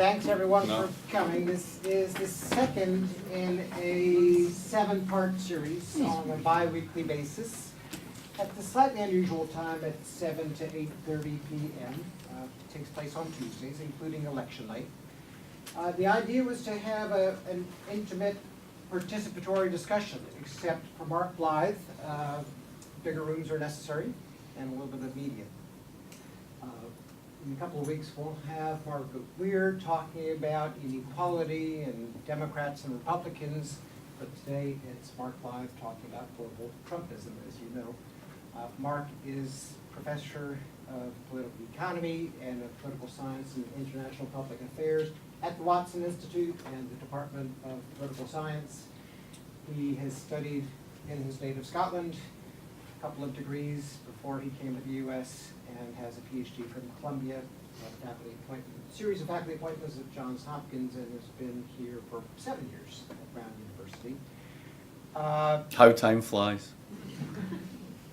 Thanks everyone for coming. This is the second in a 7-part series on a bi-weekly basis at the slightly unusual time at 7 to 8:30 p.m. It takes place on Tuesdays, including election night. The idea was to have an intimate participatory discussion, except for Mark Blyth. Bigger rooms are necessary, and a little bit of media. In a couple of weeks, we'll have Margaret Weir talking about inequality and Democrats and Republicans, but today it's Mark Blyth talking about global Trumpism, as you know. Mark is professor of political economy and of political science and international public affairs at the Watson Institute and the Department of Political Science. He has studied in his native Scotland, a couple of degrees before he came to the U.S., and has a PhD from Columbia, series of faculty appointments at Johns Hopkins, and has been here for 7 years at Brown University. How time flies.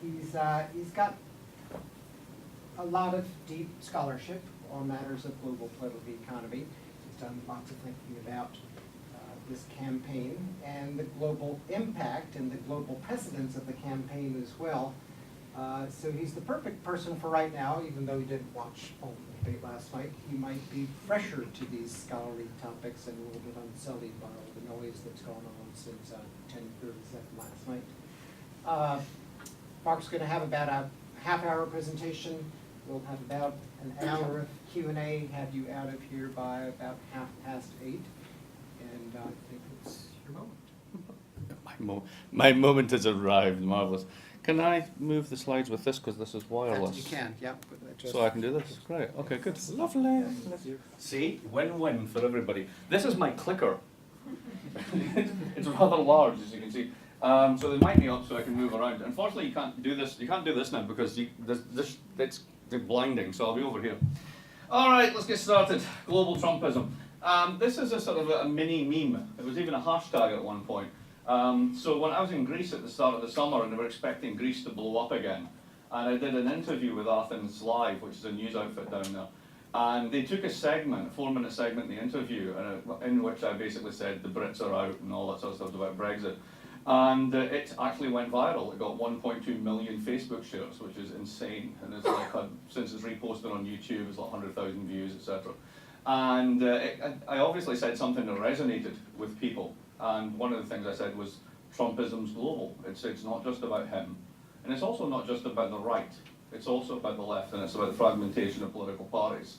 He's got a lot of deep scholarship on matters of global political economy. He's done lots of thinking about this campaign and the global impact and the global precedence of the campaign as well. So he's the perfect person for right now, even though he didn't watch the debate last night. He might be fresher to these scholarly topics and a little bit unsullied by all the noise that's gone on since 10:37 last night. Mark's going to have about a half-hour presentation. We'll have about an hour of Q&A, have you out of here by about 8:30. And I think it's your moment. My moment has arrived, marvelous. Can I move the slides with this, because this is wireless? You can, yep. So I can do this? Great, okay, good. Lovely. See, win-win for everybody. This is my clicker. It's rather large, as you can see. So they mic me up so I can move around. Unfortunately, you can't do this now, because it's blinding, so I'll be over here. All right, let's get started. Global Trumpism. This is a sort of a mini meme. It was even a hashtag at one point. So when I was in Greece at the start of the summer, and they were expecting Greece to blow up again, and I did an interview with Athens Live, which is a news outfit down there, and they took a segment, a 4-minute segment in the interview, in which I basically said the Brits are out and all that sort of stuff about Brexit. And it actually went viral. It got 1.2 million Facebook shares, which is insane. And it's like, since it's reposted on YouTube, it's like 100,000 views, etc. And I obviously said something that resonated with people. And one of the things I said was, Trumpism's global. It's not just about him. And it's also not just about the right. It's also about the left, and it's about the fragmentation of political parties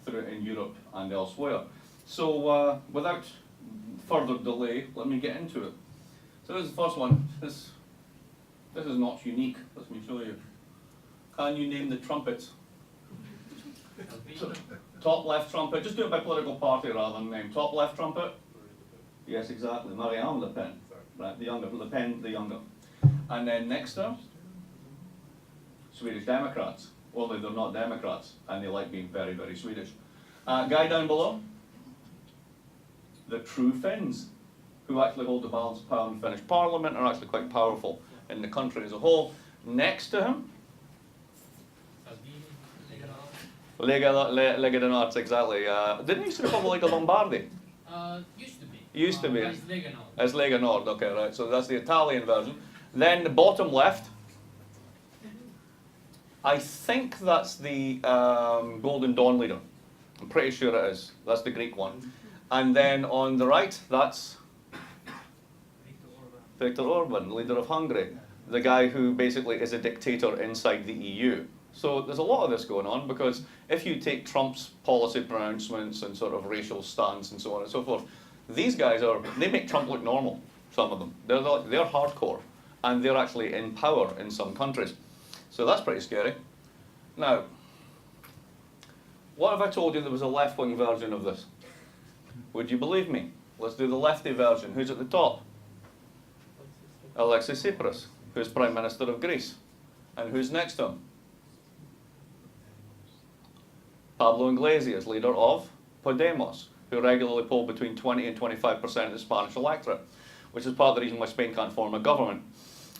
in Europe and elsewhere. So without further delay, let me get into it. So this is the first one. This is not unique. Let me show you. Can you name the trumpets? So, top left trumpet. Just do it by political party rather than name. Top left trumpet. Yes, exactly. Marianne Le Pen. Right, the younger. Le Pen, the younger. And then next to her, Swedish Democrats. Only they're not Democrats, and they like being very, very Swedish. Guy down below, the True Finns, who actually hold the balance of power in Finnish Parliament, are actually quite powerful in the country as a whole. Next to him, Lega del Nord, exactly. Didn't he used to be called Lega Lombardi? Used to be. Used to be. As Lega Nord. As Lega Nord, okay, right. So that's the Italian version. Then the bottom left, I think that's the Golden Dawn leader. I'm pretty sure it is. That's the Greek one. And then on the right, that's Viktor Orban, leader of Hungary, the guy who basically is a dictator inside the EU. So there's a lot of this going on, because if you take Trump's policy pronouncements and sort of racial stance and so on and so forth, these guys they make Trump look normal, some of them. They're hardcore, and they're actually in power in some countries. So that's pretty scary. Now, what if I told you there was a left-wing version of this? Would you believe me? Let's do the lefty version. Who's at the top? Alexis Tsipras, who's Prime Minister of Greece. And who's next to him? Pablo Iglesias, leader of Podemos, who regularly poll between 20 and 25% of the Spanish electorate, which is part of the reason why Spain can't form a government.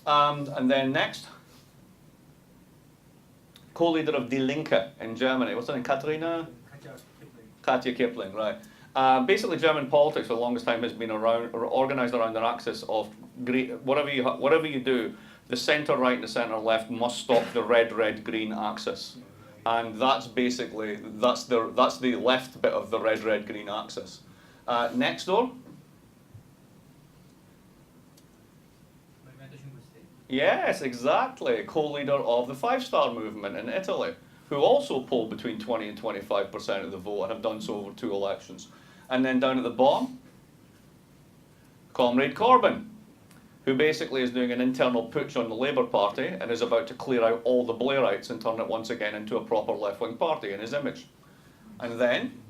And then next, co-leader of Die Linke in Germany. What's her name? Katharina? Katja Kipling, right. Basically, German politics for the longest time has been around, or organised around an axis of whatever you do, the centre right and the centre left must stop the red-red-green axis. And that's basically, that's the left bit of the red-red-green axis. Next door. Yes, exactly. Co-leader of the Five Star Movement in Italy, who also polled between 20 and 25% of the vote and have done so over 2 elections. And then down at the bottom, Comrade Corbyn, who basically is doing an internal putsch on the Labour Party and is about to clear out all the Blairites and turn it once again into a proper left-wing party in his image. And then,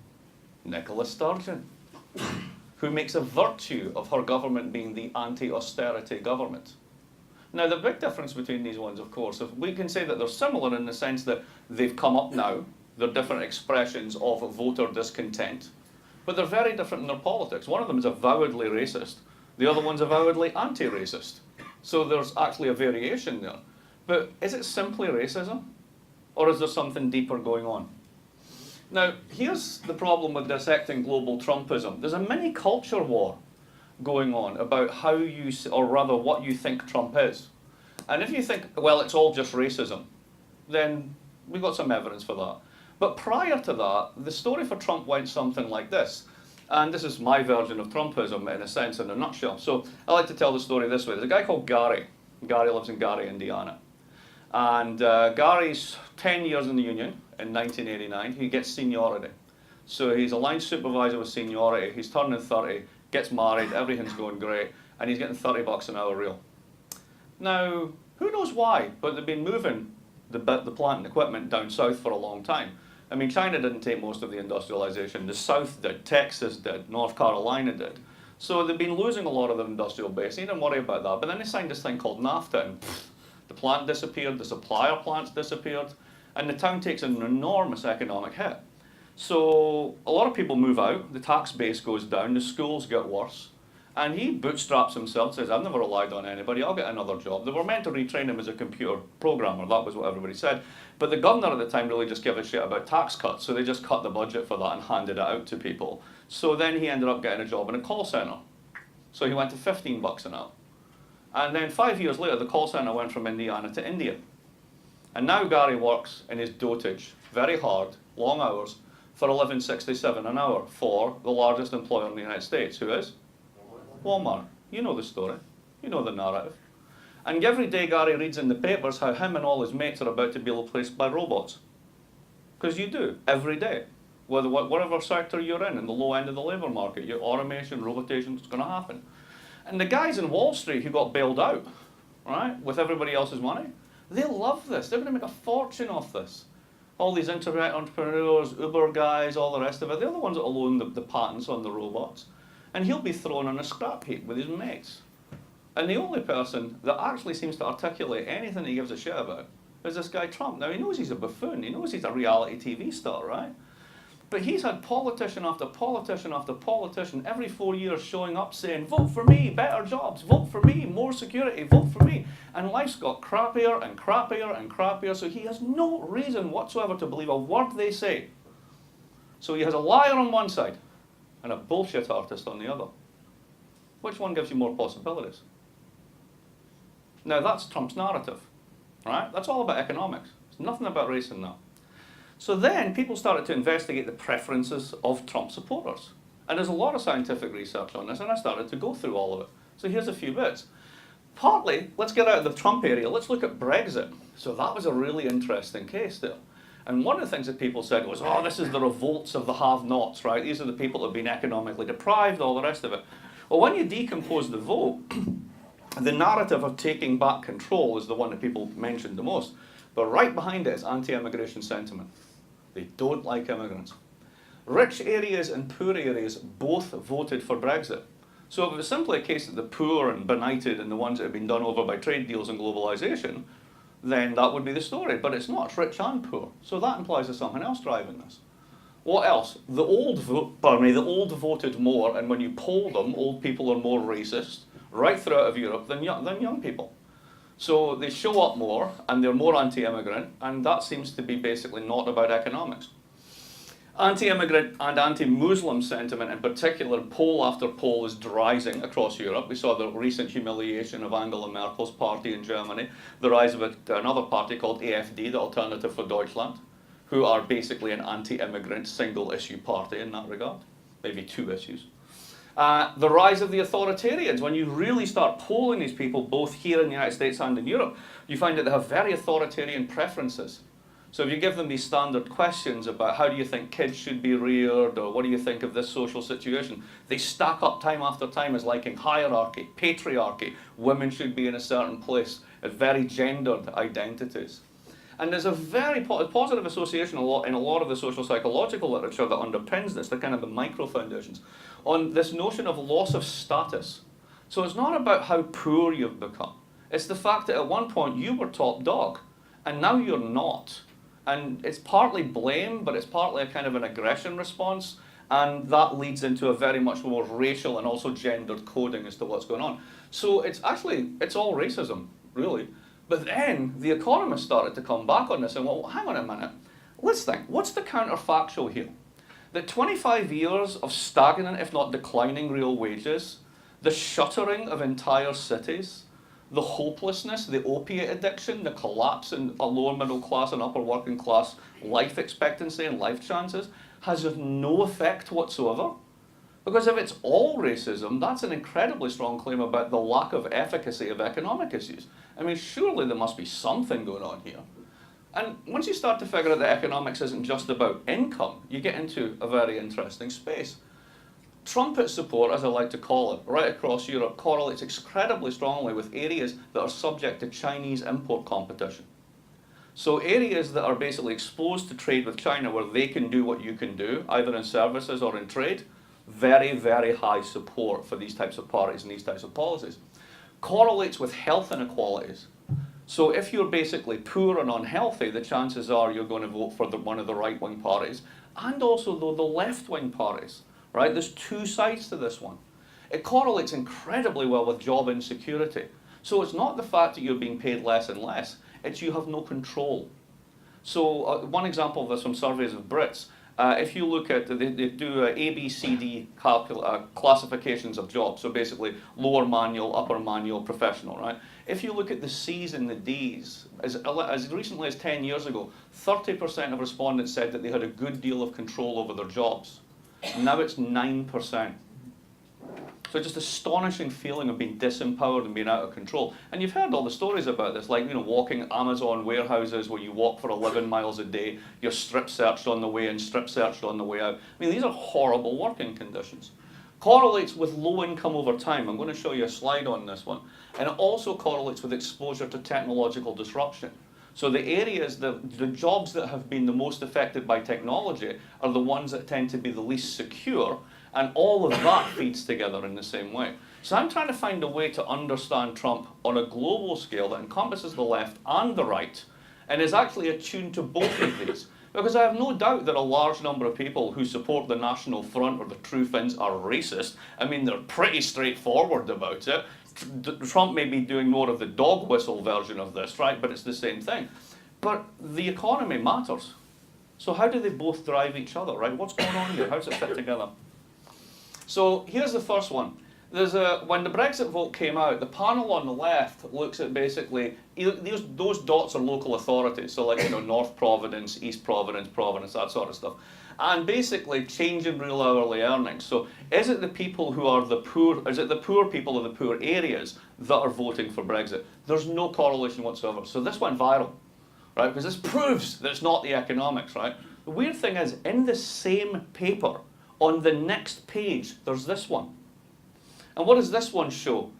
Nicola Sturgeon, who makes a virtue of her government being the anti-austerity government. Now, the big difference between these ones, of course, is we can say that they're similar in the sense that they've come up now. They're different expressions of voter discontent. But they're very different in their politics. One of them is avowedly racist. The other one's avowedly anti-racist. So there's actually a variation there. But is it simply racism? Or is there something deeper going on? Now, here's the problem with dissecting global Trumpism. There's a mini culture war going on about how you, or rather what you think Trump is. And if you think, well, it's all just racism, then we've got some evidence for that. But prior to that, the story for Trump went something like this. And this is my version of Trumpism, in a sense, in a nutshell. So I like to tell the story this way. There's a guy called Gary. Gary lives in Gary, Indiana. And Gary's 10 years in the union in 1989. He gets seniority. So he's a line supervisor with seniority. He's turning 30. Gets married, everything's going great, and he's getting $30 an hour real. Now, who knows why, but they've been moving the plant and equipment down south for a long time. I mean, China didn't take most of the industrialization. The South did, Texas did, North Carolina did. So they've been losing a lot of their industrial base. You don't worry about that. But then they signed this thing called NAFTA, and the plant disappeared, the supplier plants disappeared, and the town takes an enormous economic hit. So a lot of people move out, the tax base goes down, the schools get worse, and he bootstraps himself, says, I've never relied on anybody, I'll get another job. They were meant to retrain him as a computer programmer, that was what everybody said. But the governor at the time really just gave a shit about tax cuts, so they just cut the budget for that and handed it out to people. So then he ended up getting a job in a call centre. So he went to $15 an hour. And then 5 years later, the call centre went from Indiana to India. And now Gary works in his dotage, very hard, long hours, for $11.67 an hour for the largest employer in the United States, who is? Walmart. You know the story. You know the narrative. And every day Gary reads in the papers how him and all his mates are about to be replaced by robots. Because you do, every day. Whatever sector you're in the low end of the labour market, your automation, robotation, it's going to happen. And the guys in Wall Street who got bailed out, right, with everybody else's money, they love this. They're going to make a fortune off this. All these internet entrepreneurs, Uber guys, all the rest of it, they're the ones that will own the patents on the robots. And he'll be thrown on a scrap heap with his mates. And the only person that actually seems to articulate anything he gives a shit about is this guy Trump. Now, he knows he's a buffoon. He knows he's a reality TV star, right? But he's had politician after politician after politician every 4 years showing up saying, vote for me, better jobs, vote for me, more security, vote for me. And life's got crappier and crappier and crappier, so he has no reason whatsoever to believe a word they say. So he has a liar on one side and a bullshit artist on the other. Which one gives you more possibilities? Now that's Trump's narrative, right? That's all about economics. There's nothing about race in that. So then people started to investigate the preferences of Trump supporters. And there's a lot of scientific research on this, and I started to go through all of it. So here's a few bits. Partly, let's get out of the Trump area, let's look at Brexit. So that was a really interesting case there. And one of the things that people said was, oh, this is the revolts of the have-nots, right? These are the people that have been economically deprived, all the rest of it. Well, when you decompose the vote, the narrative of taking back control is the one that people mentioned the most. But right behind it is anti-immigration sentiment. They don't like immigrants. Rich areas and poor areas both voted for Brexit. So if it was simply a case that the poor and benighted and the ones that have been done over by trade deals and globalization, then that would be the story. But it's not, it's rich and poor. So that implies there's something else driving this. What else? The old voted more, and when you poll them, old people are more racist, right throughout Europe than young people. So they show up more, and they're more anti-immigrant, and that seems to be basically not about economics. Anti-immigrant and anti-Muslim sentiment in particular, poll after poll is rising across Europe. We saw the recent humiliation of Angela Merkel's party in Germany, the rise of another party called AfD, the Alternative for Deutschland, who are basically an anti-immigrant single-issue party in that regard, maybe two issues. The rise of the authoritarians. When you really start polling these people, both here in the United States and in Europe, you find that they have very authoritarian preferences. So if you give them these standard questions about how do you think kids should be reared, or what do you think of this social situation, they stack up time after time as liking hierarchy, patriarchy, women should be in a certain place, very gendered identities. And there's a very positive association in a lot of the social psychological literature that underpins this, the kind of the micro foundations, on this notion of loss of status. So it's not about how poor you've become. It's the fact that at one point you were top dog, and now you're not. And it's partly blame, but it's partly a kind of an aggression response, and that leads into a very much more racial and also gendered coding as to what's going on. So it's all racism, really. But then the economists started to come back on this and, well, hang on a minute, let's think, what's the counterfactual here? That 25 years of stagnant, if not declining real wages, the shuttering of entire cities, the hopelessness, the opiate addiction, the collapse in a lower middle class and upper working class life expectancy and life chances has no effect whatsoever. Because if it's all racism, that's an incredibly strong claim about the lack of efficacy of economic issues. I mean, surely there must be something going on here. And once you start to figure out that economics isn't just about income, you get into a very interesting space. Trumpet support, as I like to call it, right across Europe correlates incredibly strongly with areas that are subject to Chinese import competition. So areas that are basically exposed to trade with China where they can do what you can do, either in services or in trade, very, very high support for these types of parties and these types of policies. Correlates with health inequalities. So if you're basically poor and unhealthy, the chances are you're going to vote for one of the right-wing parties, and also the left-wing parties. Right? There's two sides to this one. It correlates incredibly well with job insecurity. So it's not the fact that you're being paid less and less, it's you have no control. So one example of this from surveys of Brits, if you look at, they do A, B, C, D classifications of jobs, so basically lower manual, upper manual, professional, right? If you look at the C's and the D's, as recently as 10 years ago, 30% of respondents said that they had a good deal of control over their jobs. Now it's 9%. So just astonishing feeling of being disempowered and being out of control. And you've heard all the stories about this, like, you know, walking Amazon warehouses where you walk for 11 miles a day, you're strip searched on the way in, strip searched on the way out. I mean, these are horrible working conditions. Correlates with low income over time. I'm going to show you a slide on this one. And it also correlates with exposure to technological disruption. So the areas, the jobs that have been the most affected by technology are the ones that tend to be the least secure, and all of that feeds together in the same way. So I'm trying to find a way to understand Trump on a global scale that encompasses the left and the right, and is actually attuned to both of these. Because I have no doubt that a large number of people who support the National Front or the True Finns are racist. I mean, they're pretty straightforward about it. Trump may be doing more of the dog whistle version of this, right? But it's the same thing. But the economy matters. So how do they both drive each other, right? What's going on here? How does it fit together? So here's the first one. When the Brexit vote came out, the panel on the left looks at basically, those dots are local authorities, so like, you know, North Providence, East Providence, Providence, that sort of stuff. And basically change in real hourly earnings. So is it the people who are the poor, is it the poor people in the poor areas that are voting for Brexit? There's no correlation whatsoever. So this went viral, right? Because this proves that it's not the economics, right? The weird thing is, in the same paper, on the next page, there's this one. And what does this one show?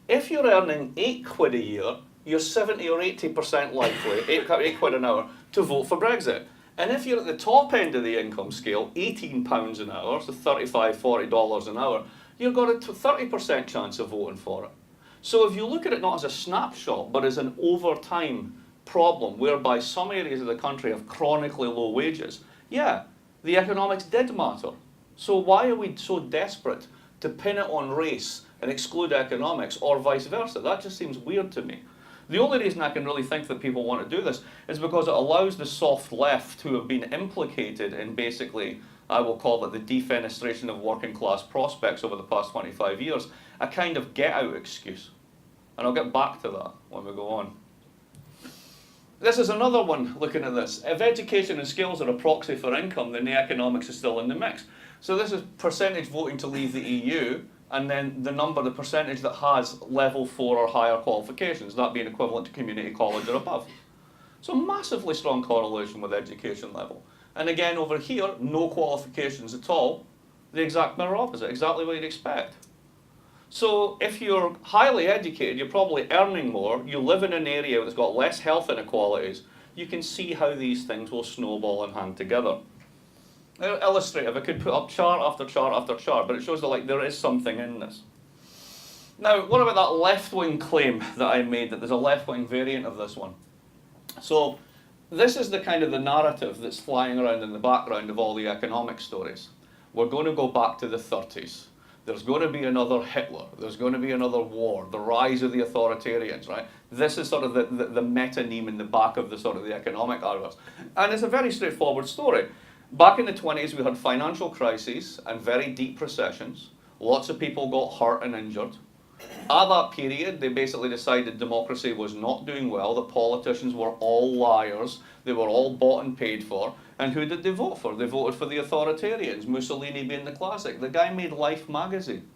If you're earning £8 a year, you're 70 or 80% likely, 8 quid an hour, to vote for Brexit. And if you're at the top end of the income scale, £18 an hour, so $35, $40 an hour, you've got a 30% chance of voting for it. So if you look at it not as a snapshot, but as an over-time problem, whereby some areas of the country have chronically low wages, yeah, the economics did matter. So why are we so desperate to pin it on race and exclude economics, or vice versa? That just seems weird to me. The only reason I can really think that people want to do this is because it allows the soft left who have been implicated in basically, I will call it the defenestration of working class prospects over the past 25 years, a kind of get out excuse. And I'll get back to that when we go on. This is another one looking at this. If education and skills are a proxy for income, then the economics is still in the mix. So this is percentage voting to leave the EU, and then the percentage that has level 4 or higher qualifications, that being equivalent to community college or above. So massively strong correlation with education level. And again over here, no qualifications at all. The exact mirror opposite, exactly what you'd expect. So if you're highly educated, you're probably earning more, you live in an area that's got less health inequalities, you can see how these things will snowball and hang together. Now, illustrative, I could put up chart after chart after chart, but it shows that like there is something in this. Now, what about that left-wing claim that I made, that there's a left-wing variant of this one? So this is the kind of the narrative that's flying around in the background of all the economic stories. We're going to go back to the 30s. There's going to be another Hitler. There's going to be another war. The rise of the authoritarians, right? This is sort of the metonym in the back of the sort of the economic argos. And it's a very straightforward story. Back in the 20s, we had financial crises and very deep recessions. Lots of people got hurt and injured. At that period, they basically decided democracy was not doing well, that politicians were all liars, they were all bought and paid for. And who did they vote for? They voted for the authoritarians, Mussolini being the classic. The guy made Life magazine.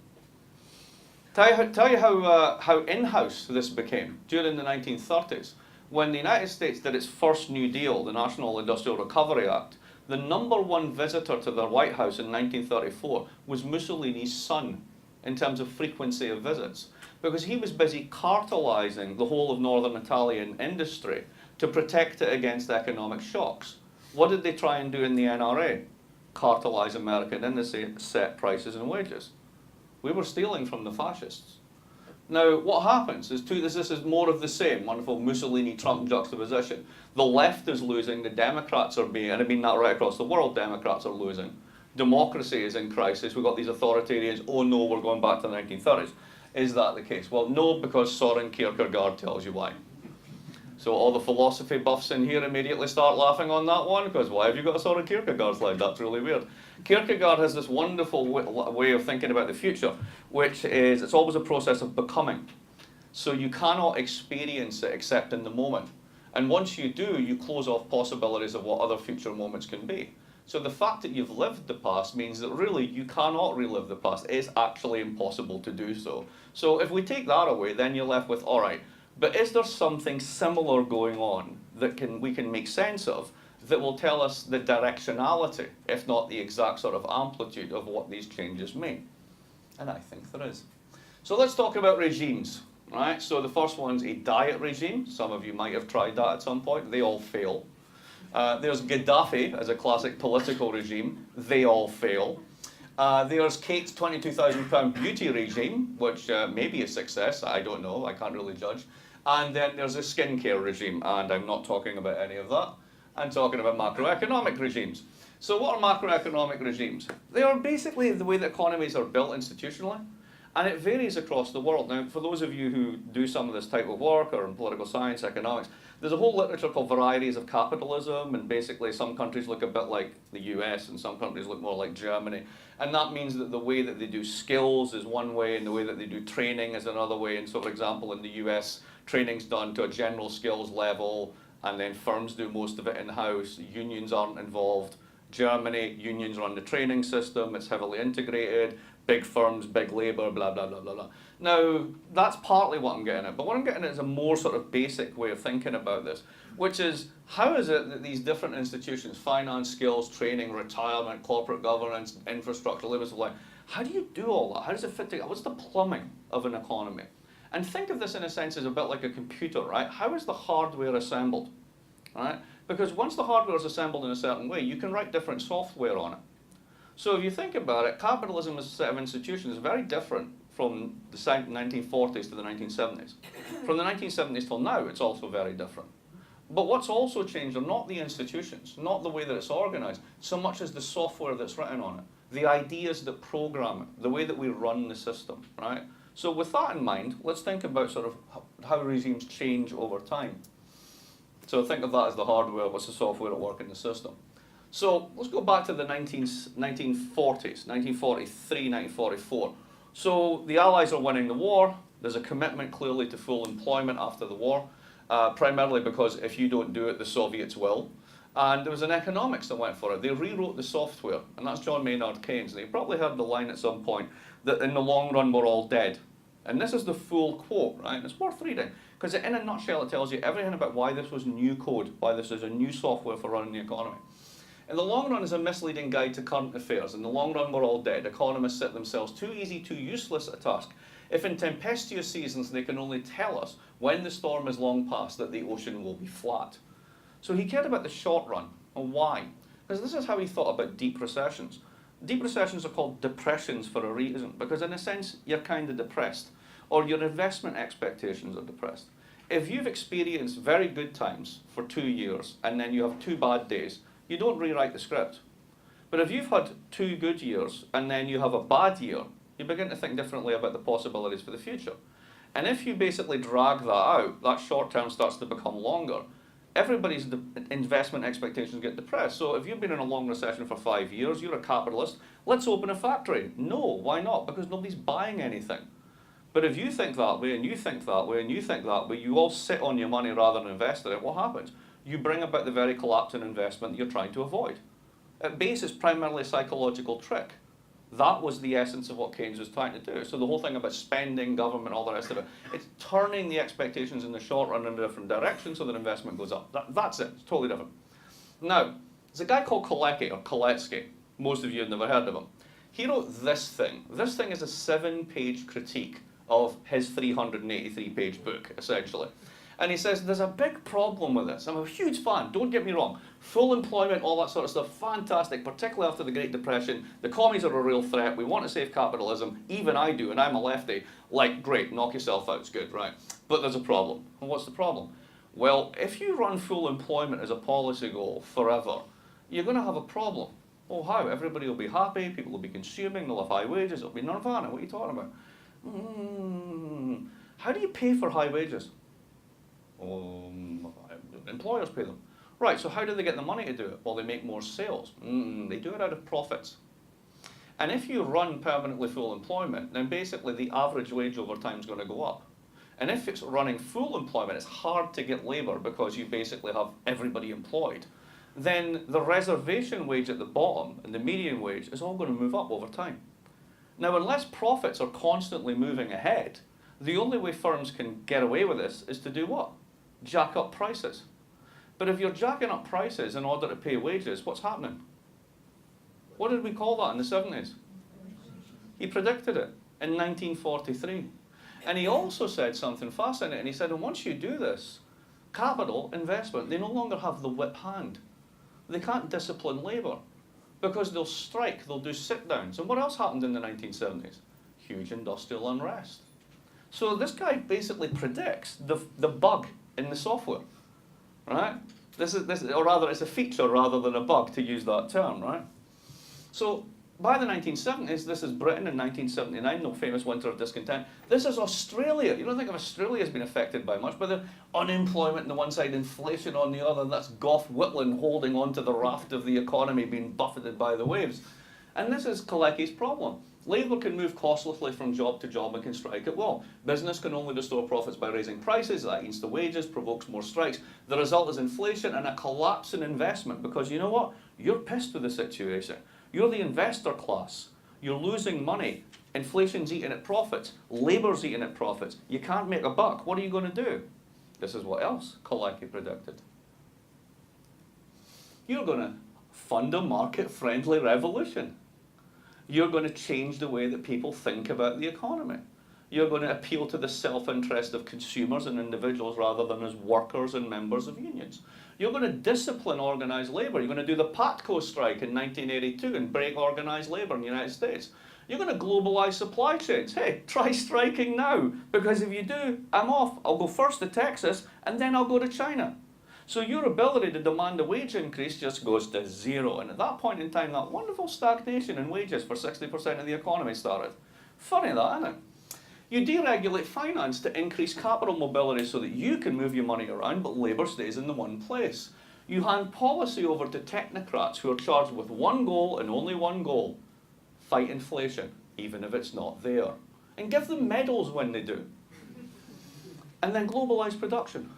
Tell you how in-house this became during the 1930s. When the United States did its first New Deal, the National Industrial Recovery Act, the #1 visitor to the White House in 1934 was Mussolini's son in terms of frequency of visits, because he was busy cartelizing the whole of northern Italian industry to protect it against economic shocks. What did they try and do in the NRA? Cartelize American industry, set prices and wages. We were stealing from the fascists. Now, what happens is this is more of the same, wonderful Mussolini-Trump juxtaposition. The left is losing, the Democrats are being, and I mean that right across the world, Democrats are losing. Democracy is in crisis. We've got these authoritarians, oh no, we're going back to the 1930s. Is that the case? Well, no, because Soren Kierkegaard tells you why. So all the philosophy buffs in here immediately start laughing on that one, because why have you got a Soren Kierkegaard slide? That's really weird. Kierkegaard has this wonderful way of thinking about the future, which is it's always a process of becoming. So you cannot experience it except in the moment. And once you do, you close off possibilities of what other future moments can be. So the fact that you've lived the past means that really you cannot relive the past. It is actually impossible to do so. So if we take that away, then you're left with, all right, but is there something similar going on that we can make sense of that will tell us the directionality, if not the exact sort of amplitude of what these changes mean? And I think there is. So let's talk about regimes, right? So the first one's a diet regime. Some of you might have tried that at some point. They all fail. There's Gaddafi as a classic political regime. They all fail. There's Kate's £22,000 beauty regime, which may be a success. I don't know. I can't really judge. And then there's a skincare regime, and I'm not talking about any of that. I'm talking about macroeconomic regimes. So what are macroeconomic regimes? They are basically the way that economies are built institutionally, and it varies across the world. Now, for those of you who do some of this type of work, or in political science, economics, there's a whole literature called Varieties of Capitalism, and basically some countries look a bit like the US, and some countries look more like Germany. And that means that the way that they do skills is one way, and the way that they do training is another way. And so, for example, in the US, training's done to a general skills level, and then firms do most of it in-house. Unions aren't involved. Germany, unions run the training system. It's heavily integrated. Big firms, big labour, blah, blah, blah, blah, blah. Now, that's partly what I'm getting at. But what I'm getting at is a more sort of basic way of thinking about this, which is, how is it that these different institutions, finance, skills, training, retirement, corporate governance, infrastructure, labour supply, how do you do all that? How does it fit together? What's the plumbing of an economy? And think of this in a sense as a bit like a computer, right? How is the hardware assembled, right? Because once the hardware is assembled in a certain way, you can write different software on it. So if you think about it, capitalism as a set of institutions is very different from the 1940s to the 1970s. From the 1970s till now, it's also very different. But what's also changed are not the institutions, not the way that it's organized, so much as the software that's written on it, the ideas that program it, the way that we run the system, right? So with that in mind, let's think about sort of how regimes change over time. So think of that as the hardware, what's the software at work in the system. So let's go back to the 1940s, 1943, 1944. So the Allies are winning the war. There's a commitment clearly to full employment after the war, primarily because if you don't do it, the Soviets will. And there was an economics that went for it. They rewrote the software, and that's John Maynard Keynes. And you probably heard the line at some point that in the long run we're all dead. And this is the full quote, right? It's worth reading, because in a nutshell it tells you everything about why this was new code, why this is a new software for running the economy. In the long run is a misleading guide to current affairs. In the long run we're all dead. Economists set themselves too easy, too useless a task. If in tempestuous seasons they can only tell us when the storm is long past that the ocean will be flat. So he cared about the short run. And why? Because this is how he thought about deep recessions. Deep recessions are called depressions for a reason, because in a sense you're kind of depressed, or your investment expectations are depressed. If you've experienced very good times for 2 years and then you have 2 bad days, you don't rewrite the script. But if you've had 2 good years and then you have a bad year, you begin to think differently about the possibilities for the future. And if you basically drag that out, that short term starts to become longer. Everybody's investment expectations get depressed. So if you've been in a long recession for 5 years, you're a capitalist, let's open a factory. No, why not? Because nobody's buying anything. But if you think that way, and you think that way, and you think that way, you all sit on your money rather than invest in it, what happens? You bring about the very collapse in investment that you're trying to avoid. At base, it's primarily a psychological trick. That was the essence of what Keynes was trying to do. So the whole thing about spending, government, all the rest of it, it's turning the expectations in the short run in a different direction so that investment goes up. That's it. It's totally different. Now, there's a guy called Kalecki, or Koletsky. Most of you have never heard of him. He wrote this thing. This thing is a 7-page critique of his 383-page book, essentially. And he says, there's a big problem with this. I'm a huge fan, don't get me wrong. Full employment, all that sort of stuff, fantastic, particularly after the Great Depression. The commies are a real threat. We want to save capitalism. Even I do, and I'm a lefty. Like, great, knock yourself out, it's good, right? But there's a problem. And what's the problem? Well, if you run full employment as a policy goal forever, you're going to have a problem. Oh, how? Everybody will be happy, people will be consuming, they'll have high wages, it'll be nirvana. What are you talking about? How do you pay for high wages? Employers pay them. Right, so how do they get the money to do it? Well, they make more sales. They do it out of profits. And if you run permanently full employment, then basically the average wage over time is going to go up. And if it's running full employment, it's hard to get labour because you basically have everybody employed. Then the reservation wage at the bottom and the median wage is all going to move up over time. Now, unless profits are constantly moving ahead, the only way firms can get away with this is to do what? Jack up prices. But if you're jacking up prices in order to pay wages, what's happening? What did we call that in the 70s? He predicted it in 1943. And he also said something fascinating. He said, and once you do this, capital, investment, they no longer have the whip hand. They can't discipline labour because they'll strike, they'll do sit-downs. And what else happened in the 1970s? Huge industrial unrest. So this guy basically predicts the bug in the software, right? Or rather, it's a feature rather than a bug, to use that term, right? So by the 1970s, this is Britain in 1979, no famous winter of discontent. This is Australia. You don't think of Australia as being affected by much, but the unemployment on the one side, inflation on the other, that's Gough Whitlam holding onto the raft of the economy being buffeted by the waves. And this is Kalecki's problem. Labour can move costlessly from job to job and can strike at will. Business can only restore profits by raising prices. That eats the wages, provokes more strikes. The result is inflation and a collapse in investment because you know what? You're pissed with the situation. You're the investor class. You're losing money. Inflation's eating at profits. Labour's eating at profits. You can't make a buck. What are you going to do? This is what else Kalecki predicted. You're going to fund a market-friendly revolution. You're going to change the way that people think about the economy. You're going to appeal to the self-interest of consumers and individuals rather than as workers and members of unions. You're going to discipline organised labour. You're going to do the PATCO strike in 1982 and break organised labour in the United States. You're going to globalise supply chains. Hey, try striking now, because if you do, I'm off. I'll go first to Texas and then I'll go to China. So your ability to demand a wage increase just goes to zero. And at that point in time, that wonderful stagnation in wages for 60% of the economy started. Funny that, isn't it? You deregulate finance to increase capital mobility so that you can move your money around, but labour stays in the one place. You hand policy over to technocrats who are charged with one goal and only one goal: fight inflation, even if it's not there. And give them medals when they do. And then globalise production.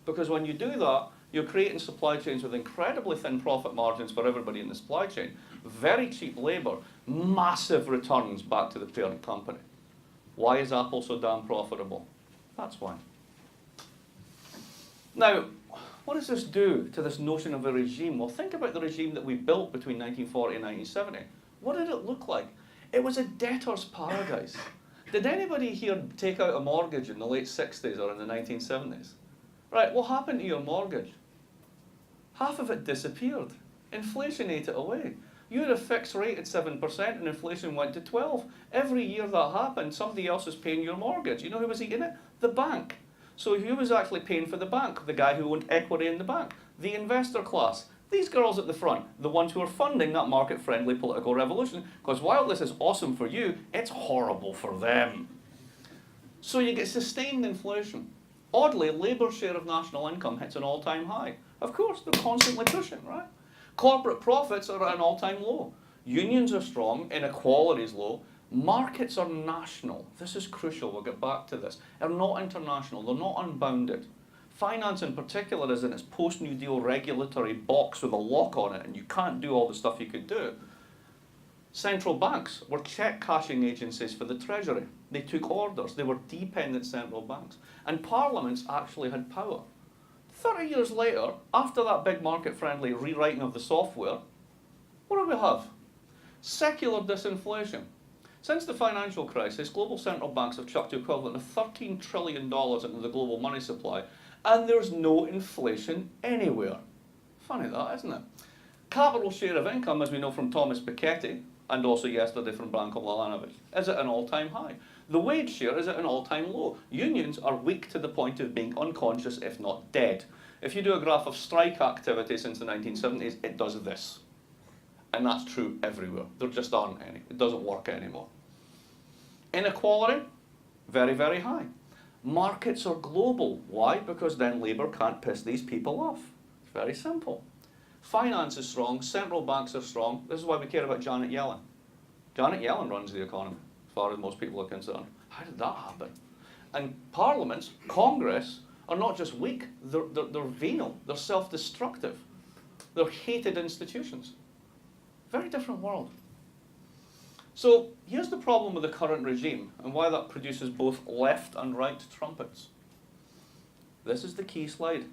Because when you do that, you're creating supply chains with incredibly thin profit margins for everybody in the supply chain, very cheap labour, massive returns back to the parent company. Why is Apple so damn profitable? That's why. Now, what does this do to this notion of a regime? Well, think about the regime that we built between 1940 and 1970. What did it look like? It was a debtor's paradise. Did anybody here take out a mortgage in the late 60s or in the 1970s? Right, what happened to your mortgage? Half of it disappeared. Inflation ate it away. You had a fixed rate at 7% and inflation went to 12. Every year that happened, somebody else was paying your mortgage. You know who was eating it? The bank. So who was actually paying for the bank? The guy who owned equity in the bank. The investor class. These girls at the front, the ones who are funding that market-friendly political revolution, because while this is awesome for you, it's horrible for them. So you get sustained inflation. Oddly, Labour's share of national income hits an all-time high. Of course, they're constantly pushing, right? Corporate profits are at an all-time low. Unions are strong, inequality is low. Markets are national. This is crucial, we'll get back to this. They're not international, they're not unbounded. Finance in particular is in its post-New Deal regulatory box with a lock on it, and you can't do all the stuff you could do. Central banks were check cashing agencies for the Treasury. They took orders, they were dependent central banks. And parliaments actually had power. 30 years later, after that big market-friendly rewriting of the software, what do we have? Secular disinflation. Since the financial crisis, global central banks have chucked the equivalent of $13 trillion into the global money supply, and there's no inflation anywhere. Funny that, isn't it? Capital share of income, as we know from Thomas Piketty, and also yesterday from Branko Milanovic, is at an all-time high. The wage share is at an all-time low. Unions are weak to the point of being unconscious, if not dead. If you do a graph of strike activity since the 1970s, it does this. And that's true everywhere. There just aren't any. It doesn't work anymore. Inequality, very, very high. Markets are global. Why? Because then Labour can't piss these people off. It's very simple. Finance is strong, central banks are strong. This is why we care about Janet Yellen. Janet Yellen runs the economy, as far as most people are concerned. How did that happen? And parliaments, Congress, are not just weak, they're venal, they're self-destructive. They're hated institutions. Very different world. So here's the problem with the current regime and why that produces both left and right trumpets. This is the key slide.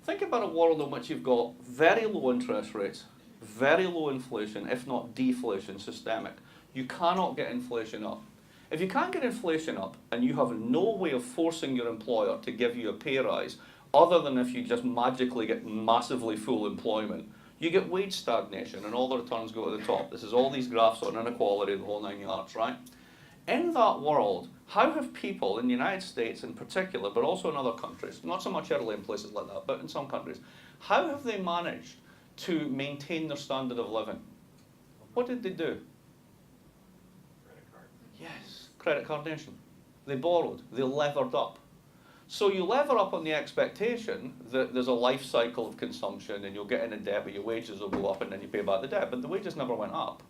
Think about a world in which you've got very low interest rates, very low inflation, if not deflation, systemic. You cannot get inflation up. If you can't get inflation up and you have no way of forcing your employer to give you a pay rise, other than if you just magically get massively full employment, you get wage stagnation and all the returns go to the top. This is all these graphs on inequality, the whole 9 yards, right? In that world, how have people in the United States in particular, but also in other countries, not so much Italy and places like that, but in some countries, how have they managed to maintain their standard of living? What did they do? Credit card. Yes, credit card nation. They borrowed, they levered up. So you lever up on the expectation that there's a life cycle of consumption and you'll get in a debt, but your wages will go up and then you pay back the debt, but the wages never went up.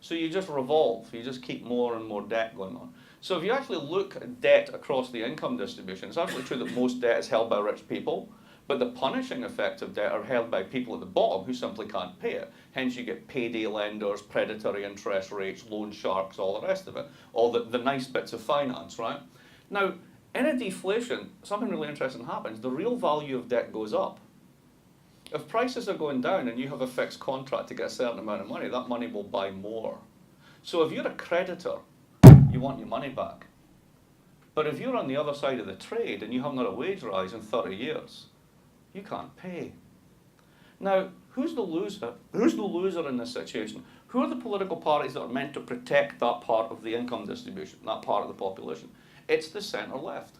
So you just revolve, you just keep more and more debt going on. So if you actually look at debt across the income distribution, it's actually true that most debt is held by rich people, but the punishing effects of debt are held by people at the bottom who simply can't pay it. Hence you get payday lenders, predatory interest rates, loan sharks, all the rest of it. All the nice bits of finance, right? Now, in a deflation, something really interesting happens. The real value of debt goes up. If prices are going down and you have a fixed contract to get a certain amount of money, that money will buy more. So if you're a creditor, you want your money back. But if you're on the other side of the trade and you haven't got a wage rise in 30 years, you can't pay. Now, who's the loser? Who's the loser in this situation? Who are the political parties that are meant to protect that part of the income distribution, that part of the population? It's the centre-left.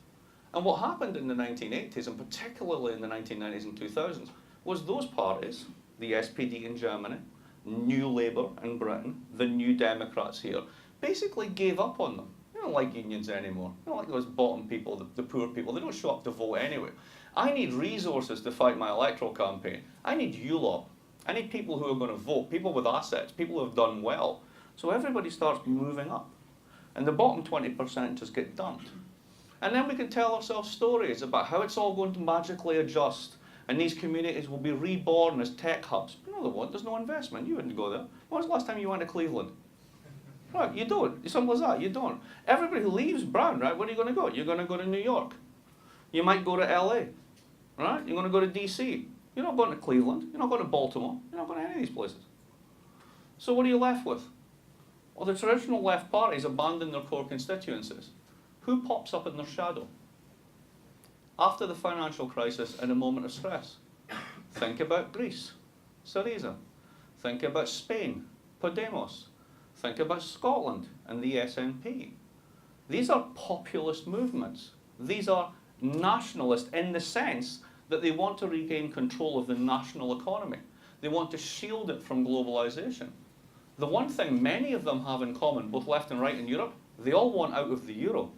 And what happened in the 1980s, and particularly in the 1990s and 2000s, was those parties, the SPD in Germany, New Labour in Britain, the New Democrats here, basically gave up on them. You don't like unions anymore. I don't like those bottom people, the poor people. They don't show up to vote anyway. I need resources to fight my electoral campaign. I need you lot. I need people who are going to vote, people with assets, people who have done well. So everybody starts moving up. And the bottom 20% just get dumped. And then we can tell ourselves stories about how it's all going to magically adjust. And these communities will be reborn as tech hubs. No, they won't. There's no investment. You wouldn't go there. When was the last time you went to Cleveland? Right, you don't. It's simple as that. You don't. Everybody who leaves Brown, right, where are you going to go? You're going to go to New York. You might go to LA. Right? You're going to go to DC. You're not going to Cleveland. You're not going to Baltimore. You're not going to any of these places. So what are you left with? Well, the traditional left parties abandon their core constituencies. Who pops up in their shadow? After the financial crisis in a moment of stress. Think about Greece, Syriza. Think about Spain, Podemos. Think about Scotland and the SNP. These are populist movements. These are nationalist in the sense that they want to regain control of the national economy. They want to shield it from globalization. The one thing many of them have in common, both left and right in Europe, they all want out of the euro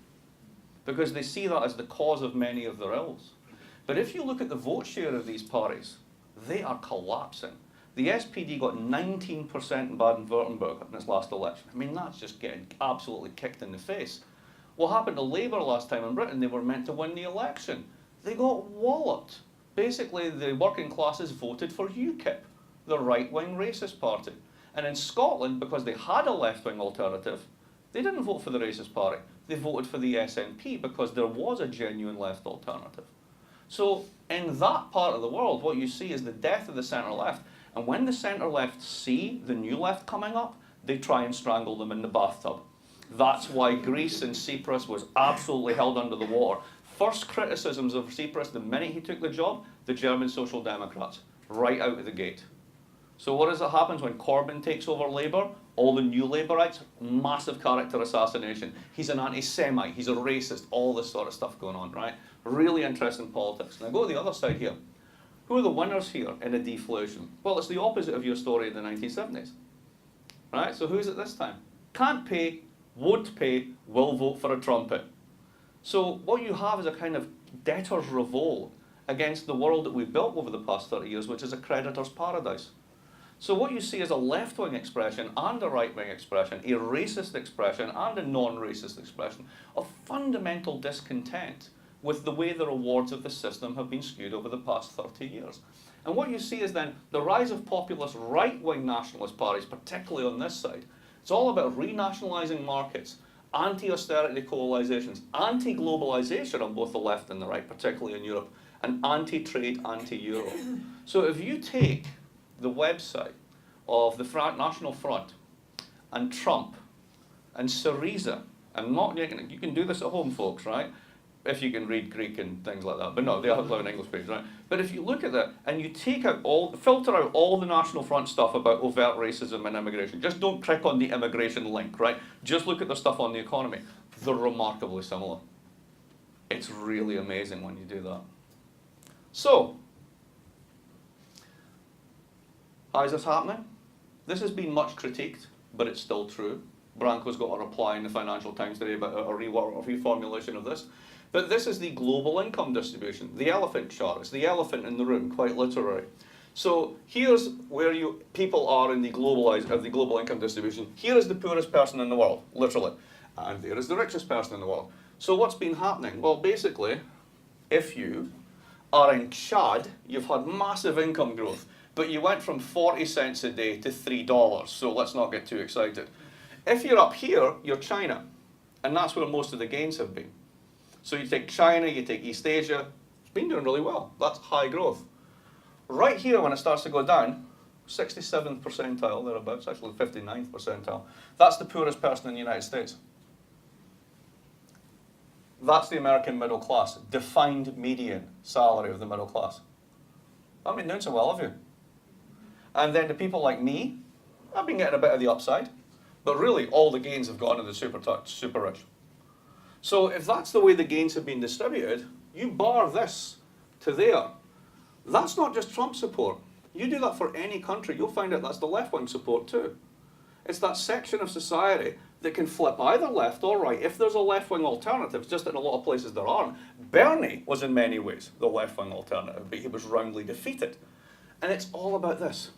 because they see that as the cause of many of their ills. But if you look at the vote share of these parties, they are collapsing. The SPD got 19% in Baden-Württemberg in its last election. I mean, that's just getting absolutely kicked in the face. What happened to Labour last time in Britain? They were meant to win the election. They got walloped. Basically, the working classes voted for UKIP, the right-wing racist party. And in Scotland, because they had a left-wing alternative, they didn't vote for the racist party. They voted for the SNP because there was a genuine left alternative. So in that part of the world, what you see is the death of the centre-left. And when the centre-left see the new left coming up, they try and strangle them in the bathtub. That's why Greece and Tsipras was absolutely held under the water. First criticisms of Tsipras the minute he took the job, the German Social Democrats, right out of the gate. So what is it happens when Corbyn takes over Labour? All the new Labourites, massive character assassination. He's an anti-Semite, he's a racist, all this sort of stuff going on, right? Really interesting politics. Now go to the other side here. Who are the winners here in a deflation? Well, it's the opposite of your story in the 1970s, right? So who's it this time? Can't pay, won't pay, will vote for a trumpet. So what you have is a kind of debtor's revolt against the world that we've built over the past 30 years, which is a creditor's paradise. So what you see is a left-wing expression and a right-wing expression, a racist expression and a non-racist expression of fundamental discontent with the way the rewards of the system have been skewed over the past 30 years. And what you see is then the rise of populist right-wing nationalist parties, particularly on this side. It's all about renationalising markets, anti-austerity coalitions, anti-globalisation on both the left and the right, particularly in Europe, and anti-trade, anti-euro. So if you take the website of the National Front and Trump and Syriza, and not, you can do this at home, folks, right? If you can read Greek and things like that, but no, they have an English page, right? But if you look at that and you take out filter out all the National Front stuff about overt racism and immigration, just don't click on the immigration link, right? Just look at the stuff on the economy. They're remarkably similar. It's really amazing when you do that. So, how is this happening? This has been much critiqued, but it's still true. Branko's got a reply in the Financial Times today about a reformulation of this. But this is the global income distribution, the elephant chart. It's the elephant in the room, quite literally. So here's where people are in the global income distribution. Here is the poorest person in the world, literally. And there is the richest person in the world. So what's been happening? Well, basically, if you are in Chad, you've had massive income growth, but you went from 40 cents a day to $3, so let's not get too excited. If you're up here, you're China, and that's where most of the gains have been. So you take China, you take East Asia, it's been doing really well. That's high growth. Right here, when it starts to go down, 67th percentile, thereabouts, actually 59th percentile. That's the poorest person in the United States. That's the American middle class, defined median salary of the middle class. I've been doing so well, have you? And then the people like me, I've been getting a bit of the upside. But really, all the gains have gone to the super rich. So if that's the way the gains have been distributed, you bar this to there. That's not just Trump support. You do that for any country, you'll find out that's the left-wing support too. It's that section of society that can flip either left or right if there's a left-wing alternative, just in a lot of places there aren't. Bernie was in many ways the left-wing alternative, but he was roundly defeated. And it's all about this.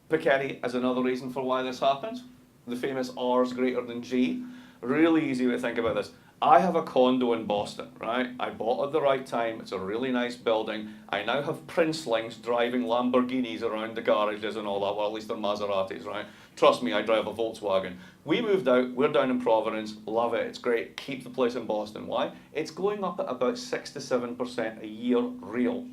Piketty is another reason for why this happens. The famous R's greater than G. Really easy way to think about this. I have a condo in Boston, right? I bought it at the right time. It's a really nice building. I now have princelings driving Lamborghinis around the garages and all that, well, at least they're Maseratis, right? Trust me, I drive a Volkswagen. We moved out, we're down in Providence, love it, it's great, keep the place in Boston. Why? It's going up at about 6 to 7% a year real.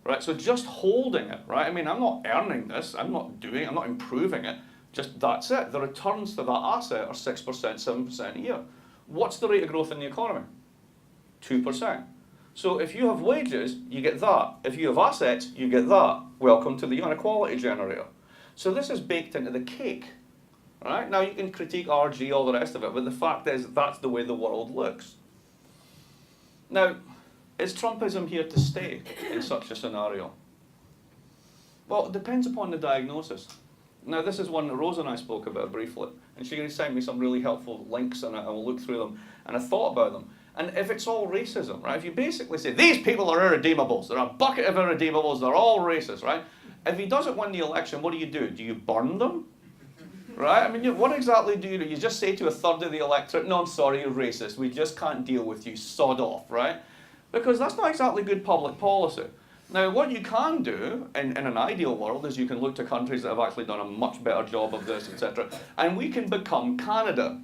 Right, so just holding it, right? I mean, I'm not earning this, I'm not improving it, just that's it. The returns to that asset are 6%, 7% a year. What's the rate of growth in the economy? 2%. So if you have wages, you get that. If you have assets, you get that. Welcome to the inequality generator. So this is baked into the cake. Right? Now you can critique RG, all the rest of it, but the fact is that's the way the world looks. Now, is Trumpism here to stay in such a scenario? Well, it depends upon the diagnosis. Now, this is one that Rose and I spoke about briefly, and she sent me some really helpful links, and I will look through them, and I thought about them. And if it's all racism, right, if you basically say, these people are irredeemables, they're a bucket of irredeemables, they're all racist, right? If he doesn't win the election, what do? Do you burn them? Right? I mean, what exactly do? You just say to a third of the electorate, no, I'm sorry, you're racist, we just can't deal with you, sod off, right? Because that's not exactly good public policy. Now, what you can do, in an ideal world, is you can look to countries that have actually done a much better job of this, etc., and we can become Canada.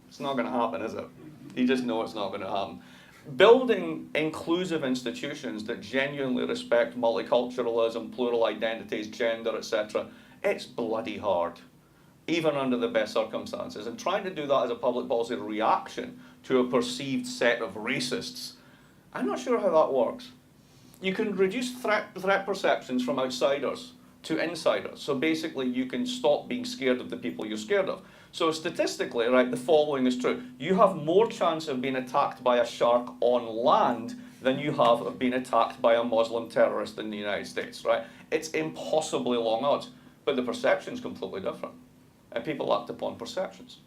It's not going to happen, is it? You just know it's not going to happen. Building inclusive institutions that genuinely respect multiculturalism, plural identities, gender, etc., it's bloody hard, even under the best circumstances. And trying to do that as a public policy reaction to a perceived set of racists, I'm not sure how that works. You can reduce threat perceptions from outsiders to insiders. So basically you can stop being scared of the people you're scared of. So statistically, right, the following is true. You have more chance of being attacked by a shark on land than you have of being attacked by a Muslim terrorist in the United States, right? It's impossibly long odds, but the perception's completely different. And people act upon perceptions.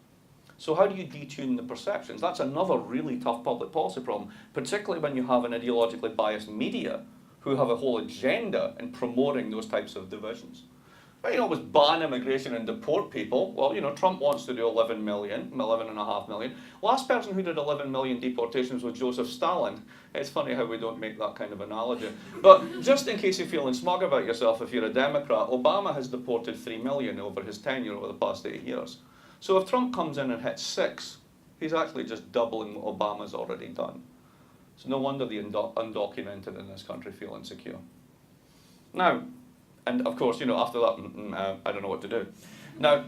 So how do you detune the perceptions? That's another really tough public policy problem, particularly when you have an ideologically biased media who have a whole agenda in promoting those types of divisions. But, you know, always ban immigration and deport people. Well, you know, Trump wants to do 11.5 million. Last person who did 11 million deportations was Joseph Stalin. It's funny how we don't make that kind of analogy. But just in case you're feeling smug about yourself, if you're a Democrat, Obama has deported 3 million over his tenure over the past 8 years. So if Trump comes in and hits 6, he's actually just doubling what Obama's already done. So no wonder the undocumented in this country feel insecure. Now, and of course, you know, after that, I don't know what to do. Now,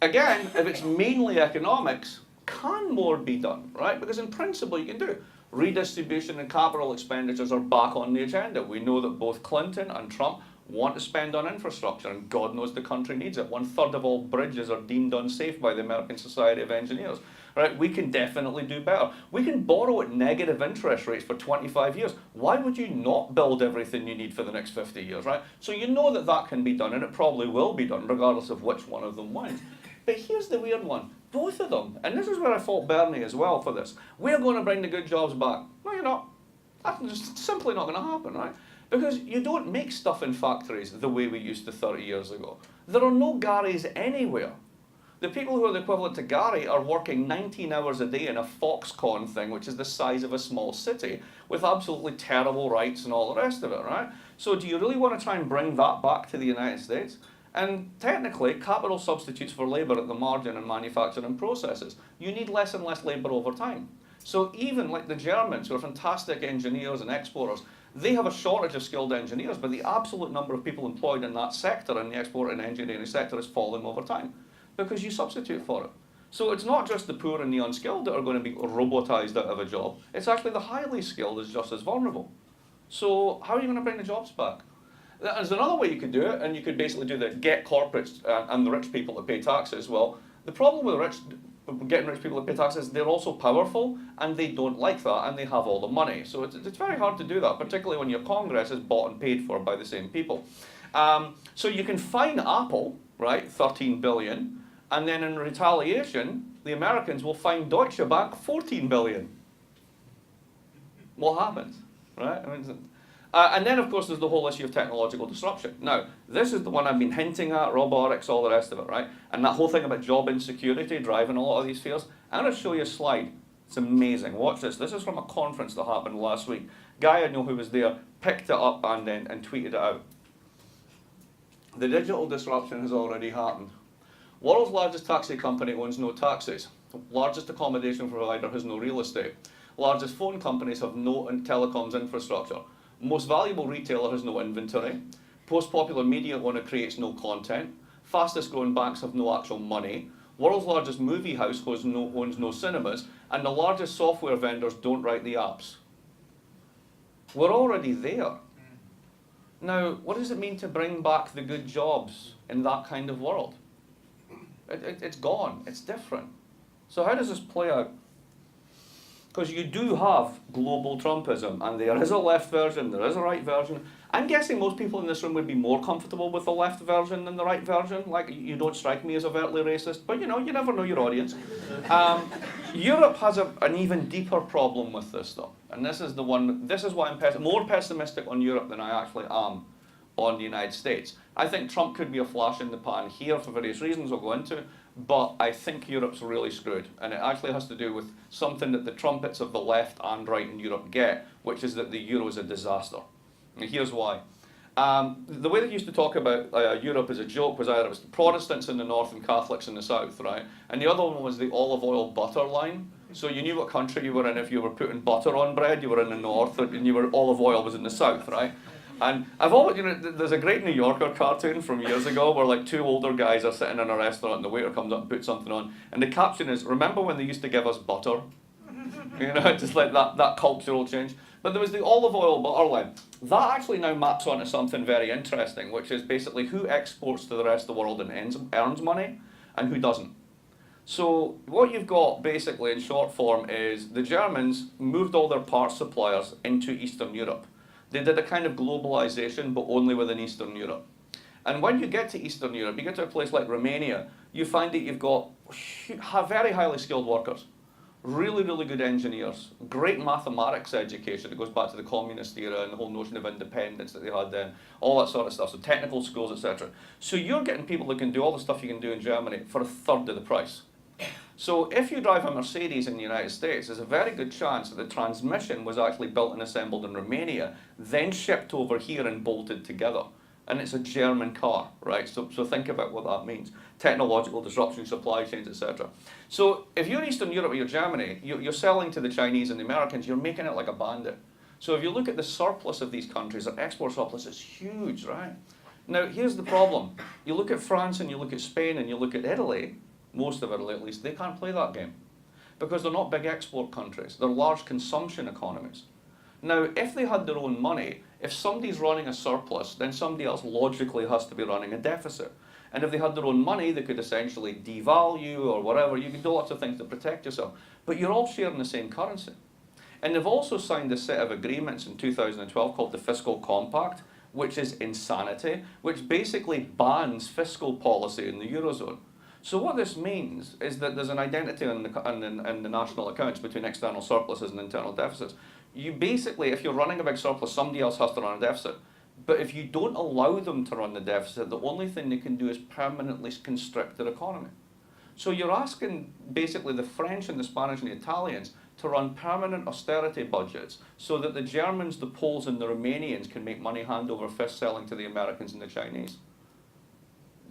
again, if it's mainly economics, can more be done, right? Because in principle, you can do it. Redistribution and capital expenditures are back on the agenda. We know that both Clinton and Trump want to spend on infrastructure, and God knows the country needs it. 1/3 of all bridges are deemed unsafe by the American Society of Engineers. Right? We can definitely do better. We can borrow at negative interest rates for 25 years. Why would you not build everything you need for the next 50 years, right? So you know that that can be done, and it probably will be done, regardless of which one of them wins. But here's the weird one. Both of them, and this is where I fault Bernie as well for this, we're going to bring the good jobs back. No, you're not. That's just simply not going to happen, right? Because you don't make stuff in factories the way we used to 30 years ago. There are no Garys anywhere. The people who are the equivalent to Gary are working 19 hours a day in a Foxconn thing, which is the size of a small city, with absolutely terrible rights and all the rest of it, right? So do you really want to try and bring that back to the United States? And technically, capital substitutes for labour at the margin in manufacturing processes. You need less and less labour over time. So even like the Germans, who are fantastic engineers and exporters, they have a shortage of skilled engineers, but the absolute number of people employed in that sector, in the export and engineering sector, is falling over time, because you substitute for it. So it's not just the poor and the unskilled that are going to be robotised out of a job. It's actually the highly skilled is just as vulnerable. So how are you going to bring the jobs back? There's another way you could do it, and you could basically do the get corporates and the rich people to pay taxes. Well, the problem with getting rich people to pay taxes, they're also powerful, and they don't like that, and they have all the money. So it's very hard to do that, particularly when your Congress is bought and paid for by the same people. So you can fine Apple, right, 13 billion, and then in retaliation, the Americans will fine Deutsche Bank 14 billion. What happens, right? I mean, and then, of course, there's the whole issue of technological disruption. Now, this is the one I've been hinting at, robotics, all the rest of it, right? And that whole thing about job insecurity driving a lot of these fears. I'm going to show you a slide. It's amazing. Watch this. This is from a conference that happened last week. Guy I know who was there picked it up and tweeted it out. The digital disruption has already happened. World's largest taxi company owns no taxis. Largest accommodation provider has no real estate. Largest phone companies have no telecoms infrastructure. Most valuable retailer has no inventory. Most popular media owner creates no content. Fastest growing banks have no actual money. World's largest movie house owns no cinemas. And the largest software vendors don't write the apps. We're already there. Now, what does it mean to bring back the good jobs in that kind of world? It's gone. It's different. So how does this play out? Because you do have global Trumpism, and there is a left version, there is a right version. I'm guessing most people in this room would be more comfortable with the left version than the right version. Like, you don't strike me as overtly racist, but you know, you never know your audience. Europe has an even deeper problem with this, though. And this is why I'm more pessimistic on Europe than I actually am on the United States. I think Trump could be a flash in the pan here for various reasons I'll go into, but I think Europe's really screwed. And it actually has to do with something that the trumpets of the left and right in Europe get, which is that the euro is a disaster. And here's why. The way they used to talk about Europe as a joke was either it was the Protestants in the north and Catholics in the south, right? And the other one was the olive oil butter line. So you knew what country you were in if you were putting butter on bread, you were in the north, and olive oil was in the south, right? And I've always, there's a great New Yorker cartoon from years ago where like two older guys are sitting in a restaurant and the waiter comes up and puts something on, and the caption is, remember when they used to give us butter? Just like that cultural change. But there was the olive oil butter line. That actually now maps onto something very interesting, which is basically who exports to the rest of the world and earns money, and who doesn't. So what you've got basically in short form is the Germans moved all their parts suppliers into Eastern Europe. They did a kind of globalization, but only within Eastern Europe. And when you get to Eastern Europe, you get to a place like Romania, you find that you've got very highly skilled workers, really, really good engineers, great mathematics education that goes back to the communist era and the whole notion of independence that they had then, all that sort of stuff, so technical schools, etc. So you're getting people that can do all the stuff you can do in Germany for a third of the price. So if you drive a Mercedes in the United States, there's a very good chance that the transmission was actually built and assembled in Romania, then shipped over here and bolted together. And it's a German car, right? So think about what that means. Technological disruption, supply chains, etc. So if you're Eastern Europe or you're Germany, you're selling to the Chinese and the Americans, you're making it like a bandit. So if you look at the surplus of these countries, their export surplus is huge, right? Now, here's the problem. You look at France and you look at Spain and you look at Italy, most of Italy at least, they can't play that game because they're not big export countries. They're large consumption economies. Now, if they had their own money, if somebody's running a surplus, then somebody else logically has to be running a deficit. And if they had their own money, they could essentially devalue or whatever. You can do lots of things to protect yourself. But you're all sharing the same currency. And they've also signed a set of agreements in 2012 called the Fiscal Compact, which is insanity, which basically bans fiscal policy in the Eurozone. So what this means is that there's an identity in the national accounts between external surpluses and internal deficits. You basically, if you're running a big surplus, somebody else has to run a deficit. But if you don't allow them to run the deficit, the only thing they can do is permanently constrict their economy. So you're asking basically the French and the Spanish and the Italians to run permanent austerity budgets so that the Germans, the Poles and the Romanians can make money hand over fist selling to the Americans and the Chinese.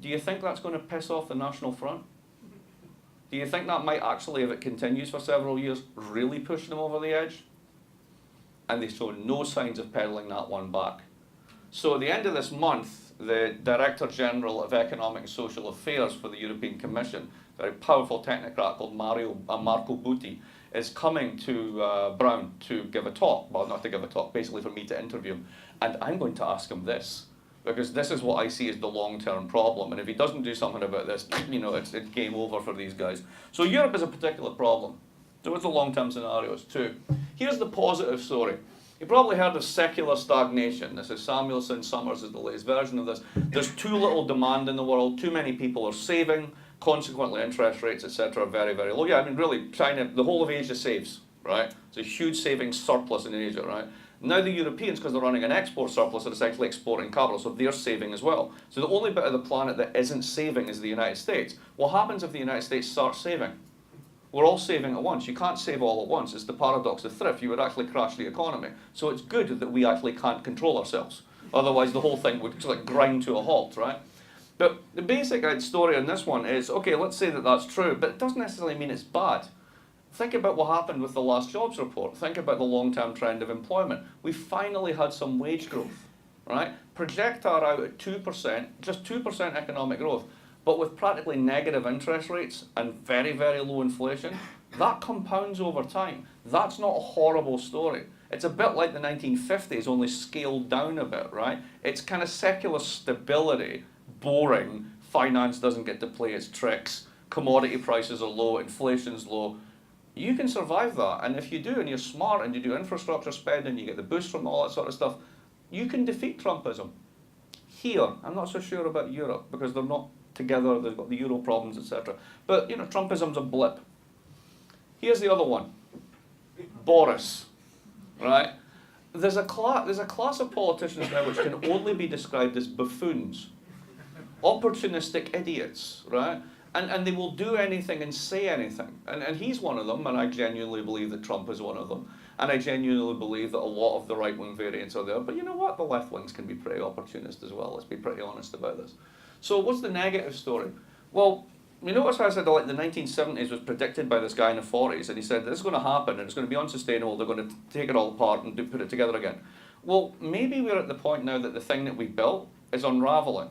Do you think that's going to piss off the National Front? Do you think that might actually, if it continues for several years, really push them over the edge? And they show no signs of peddling that one back. So at the end of this month, the Director General of Economic and Social Affairs for the European Commission, a very powerful technocrat called Marco Butti, is coming to Brown to give a talk. Well, not to give a talk, basically for me to interview him. And I'm going to ask him this, because this is what I see as the long-term problem. And if he doesn't do something about this, it's game over for these guys. So Europe is a particular problem. So what's the long-term scenarios? Two. Here's the positive story. You probably heard of secular stagnation. This is Samuelson, Summers is the latest version of this. There's too little demand in the world, too many people are saving, consequently interest rates, etc. are very, very low. Yeah, I mean really, China, the whole of Asia saves, right? It's a huge savings surplus in Asia, right? Now the Europeans, because they're running an export surplus, are essentially exporting capital, so they're saving as well. So the only bit of the planet that isn't saving is the United States. What happens if the United States starts saving? We're all saving at once. You can't save all at once. It's the paradox of thrift. You would actually crash the economy. So it's good that we actually can't control ourselves. Otherwise the whole thing would just like grind to a halt, right? But the basic story on this one is, okay, let's say that that's true, but it doesn't necessarily mean it's bad. Think about what happened with the last jobs report. Think about the long-term trend of employment. We finally had some wage growth, right? Project that out at 2%, just 2% economic growth, but with practically negative interest rates and very, very low inflation, that compounds over time. That's not a horrible story. It's a bit like the 1950s, only scaled down a bit, right? It's kind of secular stability, boring, finance doesn't get to play its tricks, commodity prices are low, inflation's low. You can survive that, and if you do, and you're smart, and you do infrastructure spending, you get the boost from all that sort of stuff, you can defeat Trumpism. Here, I'm not so sure about Europe, because they're not together, they've got the euro problems, etc. But, you know, Trumpism's a blip. Here's the other one. Boris, right? There's a class of politicians now which can only be described as buffoons. Opportunistic idiots, right? And they will do anything and say anything. And he's one of them, and I genuinely believe that Trump is one of them. And I genuinely believe that a lot of the right-wing variants are there. But you know what? The left wings can be pretty opportunist as well. Let's be pretty honest about this. So what's the negative story? Well, you notice how I said like the 1970s was predicted by this guy in the 40s, and he said this is going to happen, and it's going to be unsustainable, they're going to take it all apart and put it together again. Well, maybe we're at the point now that the thing that we built is unraveling.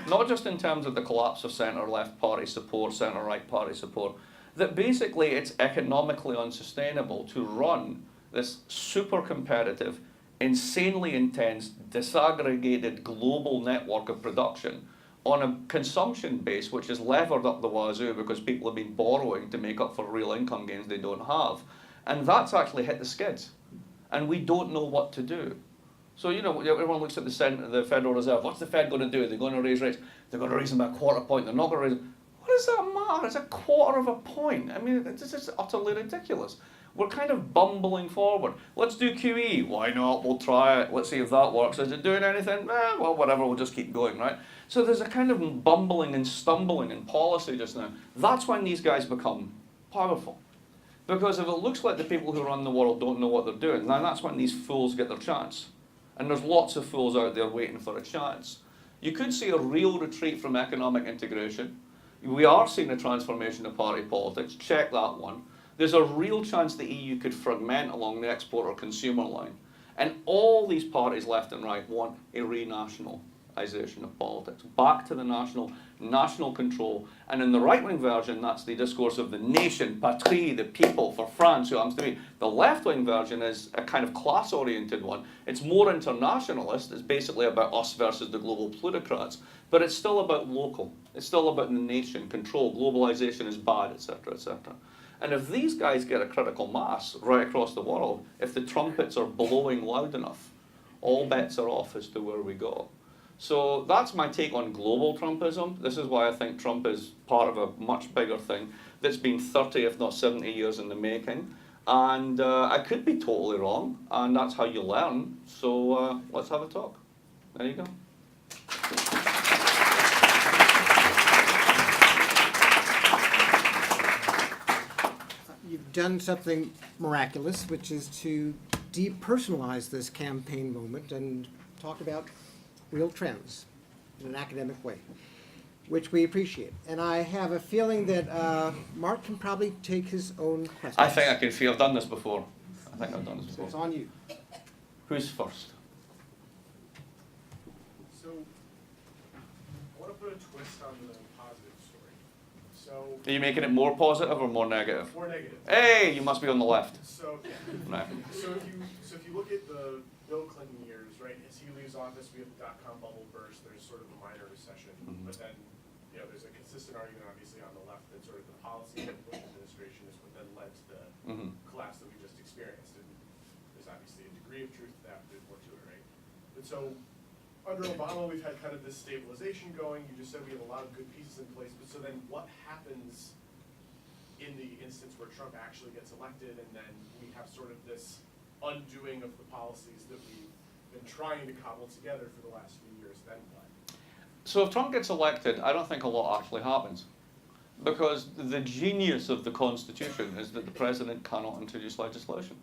Not just in terms of the collapse of centre-left party support, centre-right party support, that basically it's economically unsustainable to run this super competitive, insanely intense, disaggregated global network of production on a consumption base which is levered up the wazoo because people have been borrowing to make up for real income gains they don't have. And that's actually hit the skids. And we don't know what to do. So, you know, everyone looks at the Federal Reserve. What's the Fed going to do? They're going to raise rates. They're going to raise them by a quarter point. They're not going to raise them. What does that matter? It's a quarter of a point. I mean, it's just utterly ridiculous. We're kind of bumbling forward. Let's do QE. Why not? We'll try it. Let's see if that works. Is it doing anything? Well, whatever. We'll just keep going, right? So there's a kind of bumbling and stumbling in policy just now. That's when these guys become powerful. Because if it looks like the people who run the world don't know what they're doing, then that's when these fools get their chance. And there's lots of fools out there waiting for a chance. You could see a real retreat from economic integration. We are seeing a transformation of party politics. Check that one. There's a real chance the EU could fragment along the exporter-consumer line. And all these parties, left and right, want a renationalisation of politics. Back to the national control. And in the right-wing version, that's the discourse of the nation, patrie, the people, for France, who happens to be. The left-wing version is a kind of class-oriented one. It's more internationalist. It's basically about us versus the global plutocrats. But it's still about local. It's still about the nation, control, globalization is bad, etc., etc. And if these guys get a critical mass right across the world, if the trumpets are blowing loud enough, all bets are off as to where we go. So that's my take on global Trumpism. This is why I think Trump is part of a much bigger thing that's been 30, if not 70 years in the making. And I could be totally wrong, and that's how you learn. So let's have a talk. There you go. You've done something miraculous, which is to depersonalize this campaign moment and talk about real trends in an academic way, which we appreciate. And I have a feeling that Mark can probably take his own questions. I think I can feel. I've done this before. I think I've done this So before. it's on you. Who's first? So, I want to put a twist on the positive story. So, Are you making it more positive or more negative? more negative. Hey, you must be on the left. So, yeah. Right. So if you look at the Bill Clinton years, right, as he leaves office, we have the dot-com bubble burst, there's sort of a minor recession, but then, you know, there's a consistent argument, obviously, on the left that sort of the policy of the Bush administration is what then led to the collapse that we just experienced. And as there's obviously a degree of truth to that, but there's more to it, right? And so under Obama, we've had kind of this stabilization going. You just said we have a lot of good pieces in place, but so then what happens in the instance where Trump actually gets elected, and then we have sort of this undoing of the policies that we've been trying to cobble together for the last few years, then what? So if Trump gets elected, I don't think a lot actually happens. Because the genius of the Constitution is that the president cannot introduce legislation.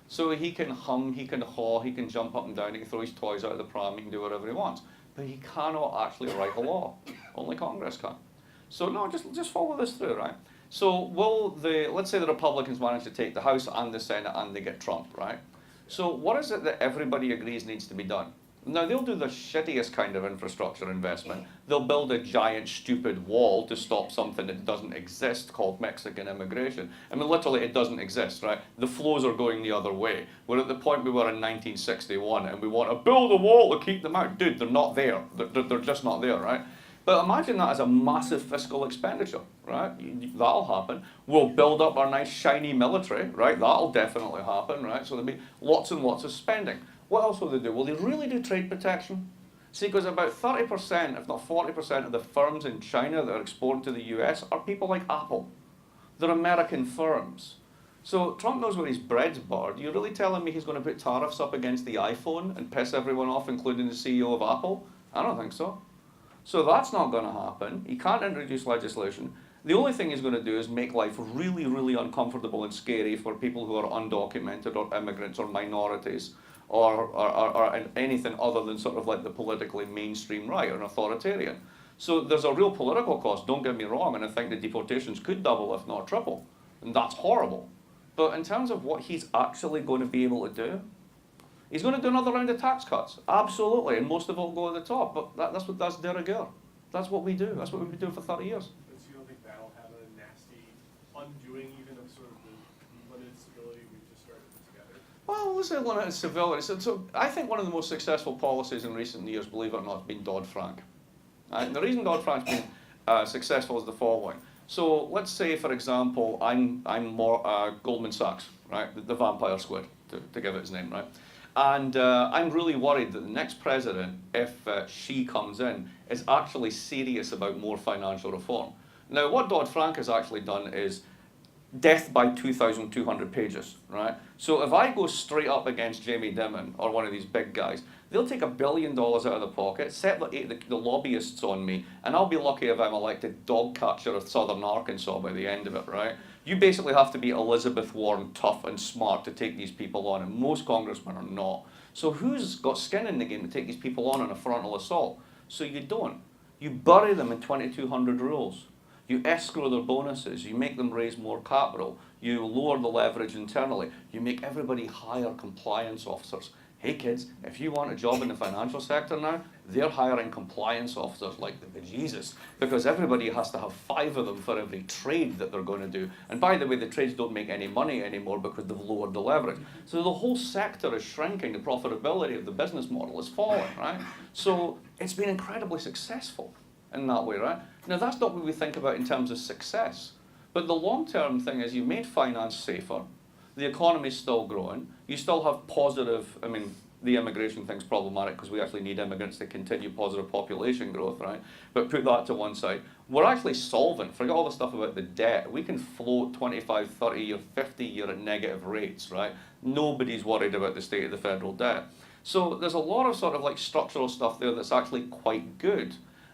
So he can hum, he can haw, he can jump up and down, he can throw his toys out of the pram, he can do whatever he wants. But he cannot actually write a law. Only Congress can. So no, just follow this through, right? So let's say the Republicans manage to take the House and the Senate and they get Trump, right? So what is it that everybody agrees needs to be done? Now, they'll do the shittiest kind of infrastructure investment. They'll build a giant, stupid wall to stop something that doesn't exist called Mexican immigration. I mean, literally, it doesn't exist, right? The flows are going the other way. We're at the point we were in 1961, and we want to build a wall to keep them out. Dude, they're not there. They're just not there, right? But imagine that as a massive fiscal expenditure, right? That'll happen. We'll build up our nice, shiny military, right? That'll definitely happen, right? So there'll be lots and lots of spending. What else will they do? Will they really do trade protection? See, because about 30%, if not 40% of the firms in China that are exporting to the US are people like Apple. They're American firms. So Trump knows where his bread's buttered. You're really telling me he's going to put tariffs up against the iPhone and piss everyone off, including the CEO of Apple? I don't think so. So that's not going to happen. He can't introduce legislation. The only thing he's going to do is make life really, really uncomfortable and scary for people who are undocumented or immigrants or minorities, or anything other than sort of like the politically mainstream right or authoritarian. So there's a real political cost, don't get me wrong, and I think the deportations could double if not triple, and that's horrible. But in terms of what he's actually going to be able to do, he's going to do another round of tax cuts, absolutely, and most of it will go at the top, but that's de rigueur. That's what we do, that's what we've been doing for 30 years. But so you don't think that'll have a nasty undoing even of sort of the limited stability we've just started to put together? Well, let's say limited civility. So I think one of the most successful policies in recent years, believe it or not, has been Dodd-Frank. The reason Dodd-Frank's been successful is the following. So let's say, for example, I'm more Goldman Sachs, right? The vampire squid, to give it its name, right? And I'm really worried that the next president, if she comes in, is actually serious about more financial reform. Now, what Dodd-Frank has actually done is death by 2,200 pages, right? So if I go straight up against Jamie Dimon or one of these big guys, they'll take $1 billion out of the pocket, set the lobbyists on me, and I'll be lucky if I'm elected dog catcher of southern Arkansas by the end of it, right? You basically have to be Elizabeth Warren, tough and smart to take these people on, and most congressmen are not. So who's got skin in the game to take these people on a frontal assault? So you don't. You bury them in 2,200 rules. You escrow their bonuses, you make them raise more capital, you lower the leverage internally, you make everybody hire compliance officers. Hey kids, if you want a job in the financial sector now, they're hiring compliance officers like the bejesus, because everybody has to have 5 of them for every trade that they're going to do. And by the way, the trades don't make any money anymore because they've lowered the leverage. So the whole sector is shrinking, the profitability of the business model is falling, right? So it's been incredibly successful in that way, right? Now that's not what we think about in terms of success. But the long-term thing is you've made finance safer, the economy's still growing, you still have positive, I mean, the immigration thing's problematic because we actually need immigrants to continue positive population growth, right? But put that to one side. We're actually solvent, forget all the stuff about the debt, we can float 25, 30 year, 50 year at negative rates, right? Nobody's worried about the state of the federal debt. So there's a lot of sort of like structural stuff there that's actually quite good.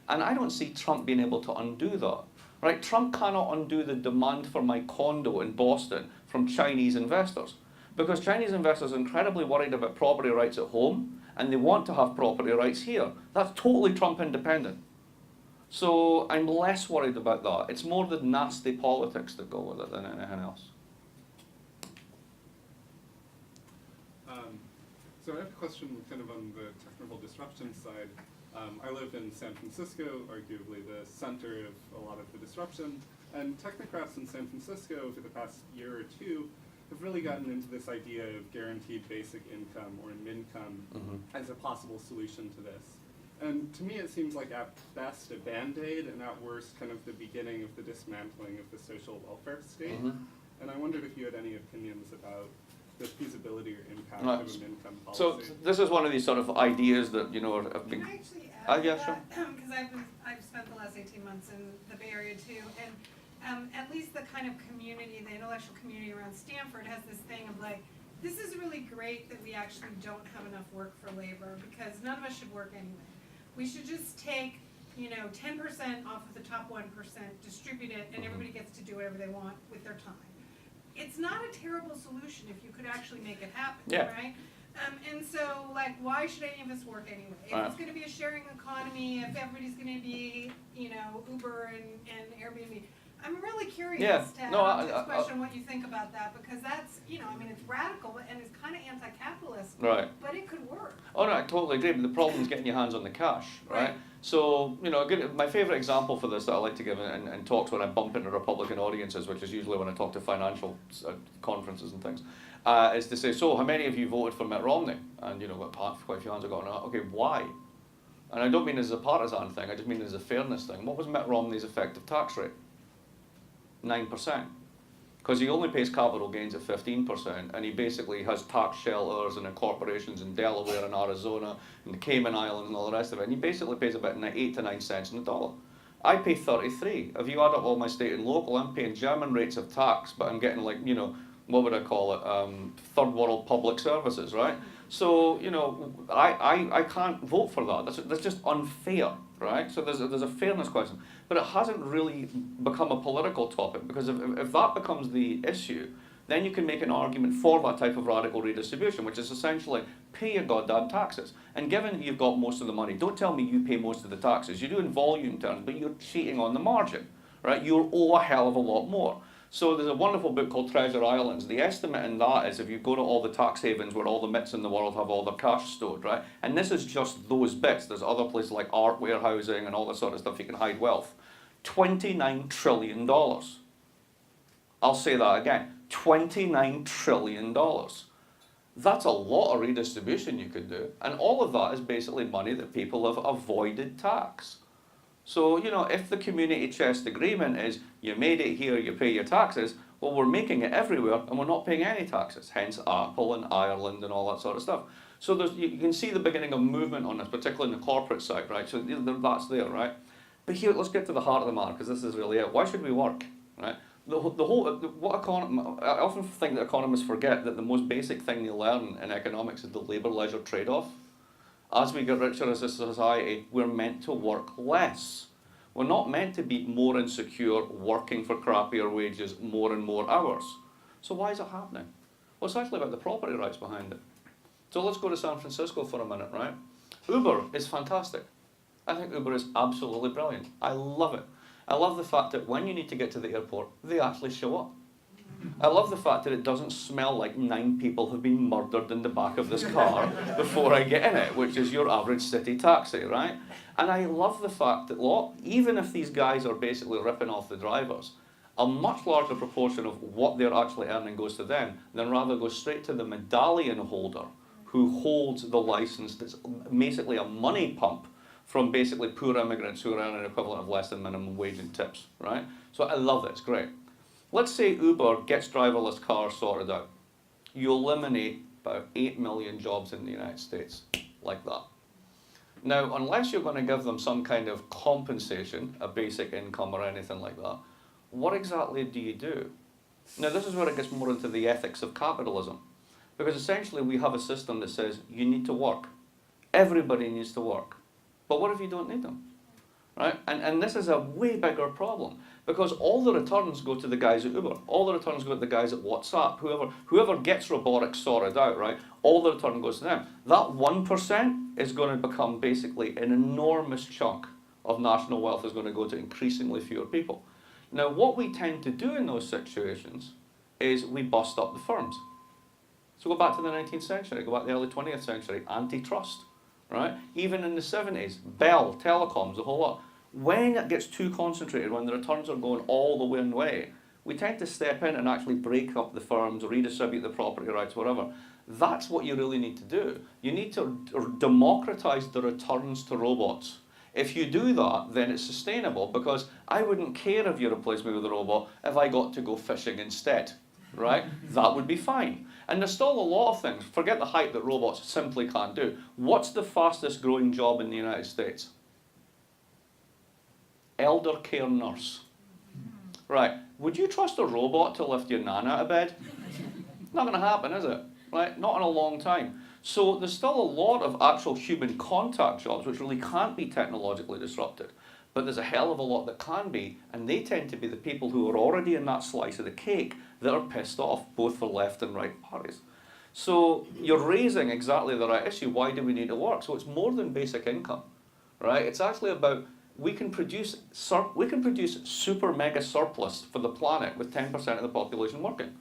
And I don't see Trump being able to undo that. Right? Trump cannot undo the demand for my condo in Boston from Chinese investors. Because Chinese investors are incredibly worried about property rights at home, and they want to have property rights here. That's totally Trump independent. So I'm less worried about that. It's more the nasty politics that go with it than anything else. So I have a question kind of on the technical disruption side. I live in San Francisco, arguably the center of a lot of the disruption, and technocrats in San Francisco over the past year or two have really gotten into this idea of guaranteed basic income or MINCOME as a possible solution to this. And to me it seems like at best a band-aid and at worst kind of the beginning of the dismantling of the social welfare state. And I wondered if you had any opinions about the feasibility or impact Right. of an income So policy. this is one of these sort of ideas that, you know, have been. Can I actually add Yeah, to sure. that? Because I've spent the last 18 months in the Bay Area too, and at least the kind of community, the intellectual community around Stanford has this thing of like, this is really great that we actually don't have enough work for labor, because none of us should work anyway. We should just take, 10% off of the top 1%, distribute it, and everybody gets to do whatever they want with their time. It's not a terrible solution if you could actually make it happen, Yeah. right? And so, like, why should any of this work anyway? If it's gonna be a sharing economy, if everybody's gonna be, Uber and Airbnb, I'm really curious Yeah. to No, ask this question, what you think about that, because that's, it's radical and it's kind of anti-capitalist, Right. but it could work. Oh no, I totally agree, but the problem is getting your hands on the cash, right? Right. So, my favourite example for this that I like to give in talks when I bump into Republican audiences, which is usually when I talk to financial conferences and things, is to say, so how many of you voted for Mitt Romney? And quite a few hands are going, okay, why? And I don't mean as a partisan thing, I just mean as a fairness thing. What was Mitt Romney's effective tax rate? 9%. Because he only pays capital gains at 15%, and he basically has tax shelters and corporations in Delaware and Arizona and the Cayman Islands and all the rest of it, and he basically pays about 8 to 9 cents on the dollar. I pay 33. If you add up all my state and local, I'm paying German rates of tax, but I'm getting what would I call it, third world public services, right? So, I can't vote for that. That's just unfair, right? So there's a fairness question. But it hasn't really become a political topic, because if that becomes the issue, then you can make an argument for that type of radical redistribution, which is essentially pay your goddamn taxes. And given you've got most of the money, don't tell me you pay most of the taxes. You do in volume terms, but you're cheating on the margin, right? You owe a hell of a lot more. So there's a wonderful book called Treasure Islands. The estimate in that is if you go to all the tax havens where all the mitts in the world have all their cash stored, right? And this is just those bits. There's other places like art warehousing and all that sort of stuff you can hide wealth. $29 trillion. I'll say that again. $29 trillion. That's a lot of redistribution you could do. And all of that is basically money that people have avoided tax. So, if the community chest agreement is, you made it here, you pay your taxes, well, we're making it everywhere and we're not paying any taxes, hence Apple and Ireland and all that sort of stuff. So you can see the beginning of movement on this, particularly in the corporate side, right? So that's there, right? But here, let's get to the heart of the matter, because this is really it. Why should we work, right? I often think that economists forget that the most basic thing you learn in economics is the labour-leisure trade-off. As we get richer as a society, we're meant to work less. We're not meant to be more insecure, working for crappier wages, more and more hours. So why is it happening? Well, it's actually about the property rights behind it. So let's go to San Francisco for a minute, right? Uber is fantastic. I think Uber is absolutely brilliant. I love it. I love the fact that when you need to get to the airport, they actually show up. I love the fact that it doesn't smell like 9 people have been murdered in the back of this car before I get in it, which is your average city taxi, right? And I love the fact that, even if these guys are basically ripping off the drivers, a much larger proportion of what they're actually earning goes to them than rather goes straight to the medallion holder who holds the license that's basically a money pump from basically poor immigrants who are earning an equivalent of less than minimum wage and tips, right? So I love it, it's great. Let's say Uber gets driverless cars sorted out. You eliminate about 8 million jobs in the United States, like that. Now, unless you're going to give them some kind of compensation, a basic income or anything like that, what exactly do you do? Now, this is where it gets more into the ethics of capitalism. Because essentially we have a system that says you need to work. Everybody needs to work. But what if you don't need them? Right? And this is a way bigger problem, because all the returns go to the guys at Uber, all the returns go to the guys at WhatsApp, whoever gets robotics sorted out, right? All the return goes to them. That 1% is going to become basically an enormous chunk of national wealth is going to go to increasingly fewer people. Now, what we tend to do in those situations is we bust up the firms. So go back to the 19th century, go back to the early 20th century, antitrust. Right? Even in the 70s, Bell, telecoms, the whole lot. When it gets too concentrated, when the returns are going all the one way, we tend to step in and actually break up the firms, redistribute the property rights, whatever. That's what you really need to do. You need to democratize the returns to robots. If you do that, then it's sustainable, because I wouldn't care if you replaced me with a robot if I got to go fishing instead. right? That would be fine. And there's still a lot of things. Forget the hype that robots simply can't do. What's the fastest growing job in the United States? Elder care nurse. Right, would you trust a robot to lift your nana out of bed? Not going to happen, is it? Right, not in a long time. So there's still a lot of actual human contact jobs which really can't be technologically disrupted. But there's a hell of a lot that can be, and they tend to be the people who are already in that slice of the cake that are pissed off, both for left and right parties. So you're raising exactly the right issue. Why do we need to work? So it's more than basic income, right? It's actually about we can produce super mega surplus for the planet with 10% of the population working.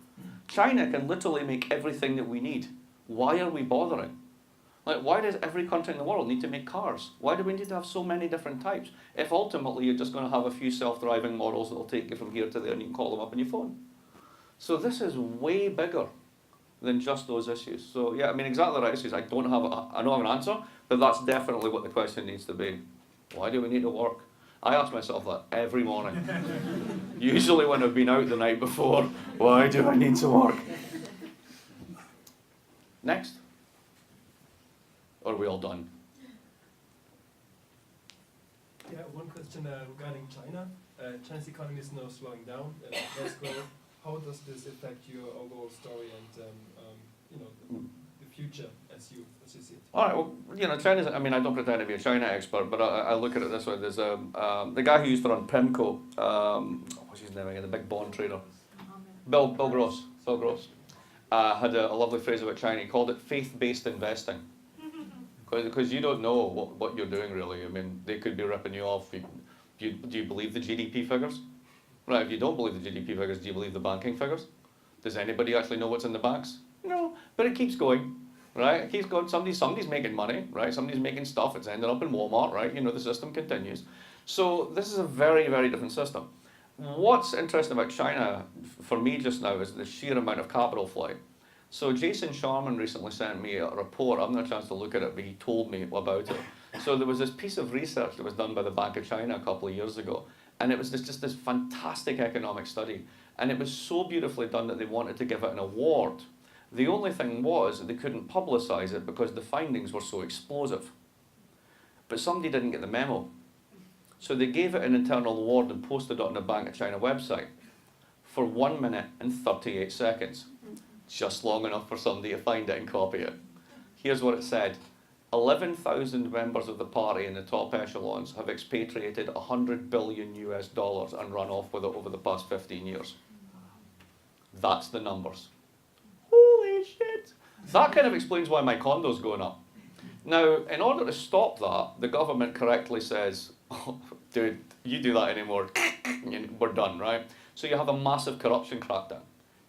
China can literally make everything that we need. Why are we bothering? Like, why does every country in the world need to make cars? Why do we need to have so many different types? If ultimately you're just going to have a few self-driving models that will take you from here to there and you can call them up on your phone. So this is way bigger than just those issues. So yeah, I mean, exactly the right issues. I don't have an answer, but that's definitely what the question needs to be. Why do we need to work? I ask myself that every morning. Usually when I've been out the night before, why do I need to work? Next. Or are we all done? Yeah, one question regarding China. China's economy is now slowing down, less growth. How does this affect your overall story and the future as you see it? All right, well, China's, I mean, I don't pretend to be a China expert, but I look at it this way. There's the guy who used to run PIMCO, what's his name again, the big bond trader? Bill Gross. Bill Gross. Had a lovely phrase about China. He called it faith-based investing. Because you don't know what you're doing, really. I mean, they could be ripping you off. Do you believe the GDP figures? Right, if you don't believe the GDP figures, do you believe the banking figures? Does anybody actually know what's in the banks? No, but it keeps going, right? It keeps going. Somebody's making money, right? Somebody's making stuff. It's ended up in Walmart, right? The system continues. So this is a very, very different system. What's interesting about China, for me just now, is the sheer amount of capital flight. So Jason Sharman recently sent me a report. I haven't had a chance to look at it, but he told me about it. So there was this piece of research that was done by the Bank of China a couple of years ago, and it was just this fantastic economic study. And it was so beautifully done that they wanted to give it an award. The only thing was that they couldn't publicize it because the findings were so explosive. But somebody didn't get the memo. So they gave it an internal award and posted it on the Bank of China website for 1 minute and 38 seconds. Just long enough for somebody to find it and copy it. Here's what it said. 11,000 members of the party in the top echelons have expatriated $100 billion and run off with it over the past 15 years. That's the numbers. Holy shit! That kind of explains why my condo's going up. Now, in order to stop that, the government correctly says, oh, dude, you do that anymore, we're done, right? So you have a massive corruption crackdown.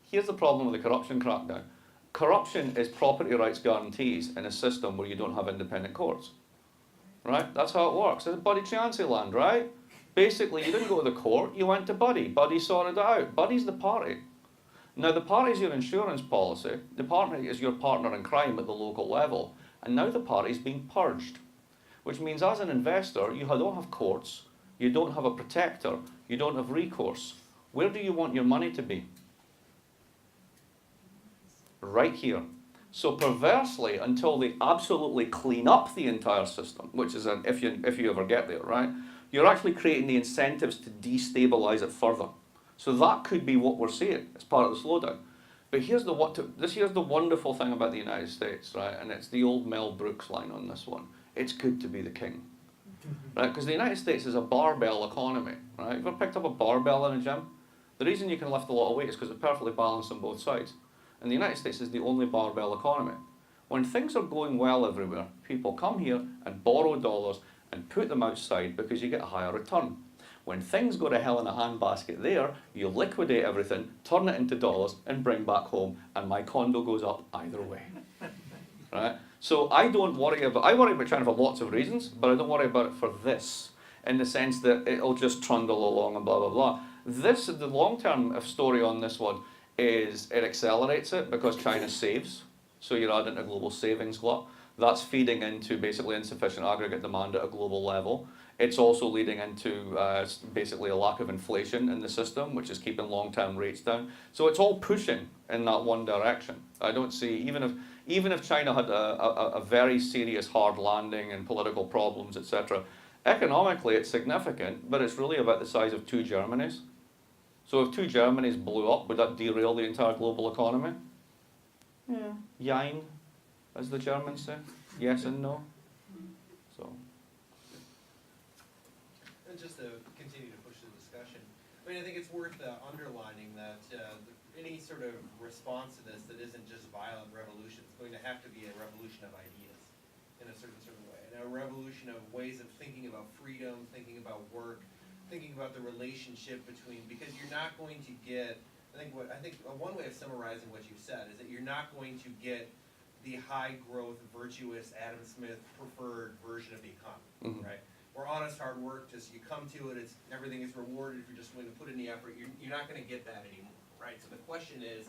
Here's the problem with the corruption crackdown. Corruption is property rights guarantees in a system where you don't have independent courts. Right? That's how it works. It's Buddy Chancy land, right? Basically, you didn't go to the court, you went to Buddy. Buddy sorted it out. Buddy's the party. Now, the party's your insurance policy. The party is your partner in crime at the local level. And now the party's being purged. Which means as an investor, you don't have courts, you don't have a protector, you don't have recourse. Where do you want your money to be? Right here. So perversely, until they absolutely clean up the entire system, which is if you ever get there, right? You're actually creating the incentives to destabilize it further. So that could be what we're seeing as part of the slowdown. But here's the wonderful thing about the United States, right? And it's the old Mel Brooks line on this one. It's good to be the king, right? Because the United States is a barbell economy, right? You've ever picked up a barbell in a gym? The reason you can lift a lot of weight is because it's perfectly balanced on both sides. And the United States is the only barbell economy. When things are going well everywhere, people come here and borrow dollars and put them outside because you get a higher return. When things go to hell in a handbasket there, you liquidate everything, turn it into dollars, and bring back home, and my condo goes up either way. Right? So I worry about China for lots of reasons, but I don't worry about it for this, in the sense that it'll just trundle along and blah, blah, blah. The long-term story on this one is it accelerates it because China saves, so you're adding a global savings glut. That's feeding into basically insufficient aggregate demand at a global level. It's also leading into basically a lack of inflation in the system, which is keeping long-term rates down. So it's all pushing in that one direction. I don't see, even if China had a very serious hard landing and political problems, etc., economically it's significant, but it's really about the size of 2 Germanys. So if 2 Germanys blew up, would that derail the entire global economy? Yeah. Jein, as the Germans say. Yes and no. So. And just to continue to push the discussion, I mean, I think it's worth underlining that any sort of response to this that isn't just violent revolution is going to have to be a revolution of ideas in a certain way, and a revolution of ways of thinking about freedom, thinking about work, thinking about the relationship between, because you're not going to get, I think one way of summarizing what you said is that you're not going to get the high growth, virtuous, Adam Smith preferred version of the economy, right? Where honest hard work, just you come to it, everything is rewarded if you're just willing to put in the effort. You're not going to get that anymore, right? So the question is,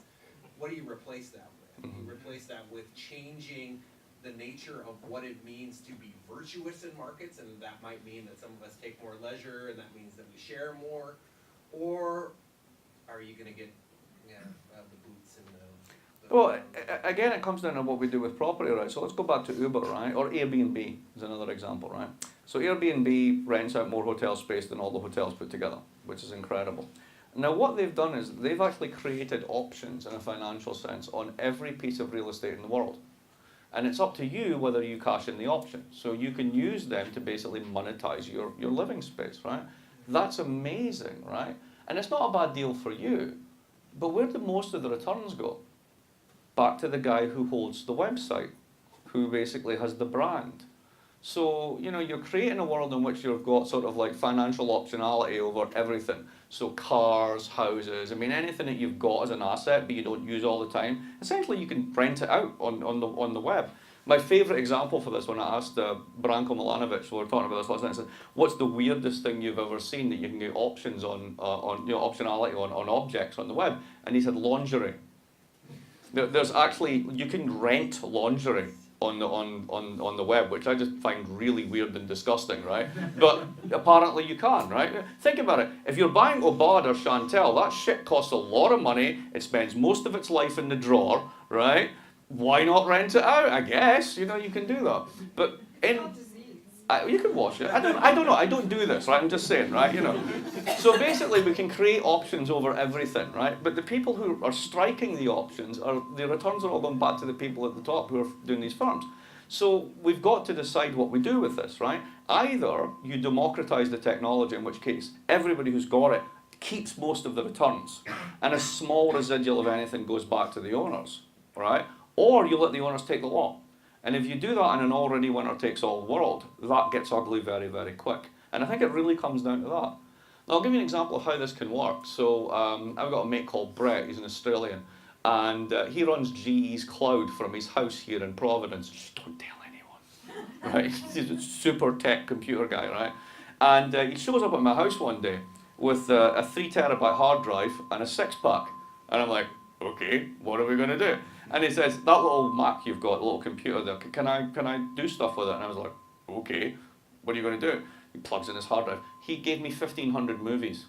what do you replace that with? You replace that with changing the nature of what it means to be virtuous in markets, and that might mean that some of us take more leisure, and that means that we share more, or are you going to get the boots and the Well, again, it comes down to what we do with property, right? So let's go back to Uber, right? Or Airbnb is another example, right? So Airbnb rents out more hotel space than all the hotels put together, which is incredible. Now what they've done is they've actually created options in a financial sense on every piece of real estate in the world. And it's up to you whether you cash in the option. So you can use them to basically monetize your living space, right? That's amazing, right? And it's not a bad deal for you. But where do most of the returns go? Back to the guy who holds the website, who basically has the brand. So, you're creating a world in which you've got sort of like financial optionality over everything. So cars, houses, anything that you've got as an asset but you don't use all the time, essentially you can rent it out on the web. My favourite example for this, when I asked Branko Milanovic, we were talking about this last night, I said, what's the weirdest thing you've ever seen that you can get options optionality on objects on the web? And he said lingerie. There's actually, you can rent lingerie on the web, which I just find really weird and disgusting, right? But apparently you can, right? Think about it. If you're buying Obad or Chantel, that shit costs a lot of money. It spends most of its life in the drawer, right? Why not rent it out? I guess, you can do that. But you can wash it. I don't know. I don't do this, right? I'm just saying, right? So basically, we can create options over everything, right? But the people who are striking the options the returns are all going back to the people at the top who are doing these firms. So we've got to decide what we do with this, right? Either you democratize the technology, in which case everybody who's got it keeps most of the returns, and a small residual of anything goes back to the owners, right? Or you let the owners take the lot. And if you do that in an already winner-takes-all world, that gets ugly very, very quick. And I think it really comes down to that. Now, I'll give you an example of how this can work. So I've got a mate called Brett, he's an Australian, and he runs GE's cloud from his house here in Providence. Just don't tell anyone, right? He's a super tech computer guy, right? And he shows up at my house one day with a 3 terabyte hard drive and a 6-pack. And I'm like, okay, what are we going to do? And he says, that little Mac you've got, a little computer there, can I do stuff with it? And I was like, okay, what are you going to do? He plugs in his hard drive. He gave me 1,500 movies.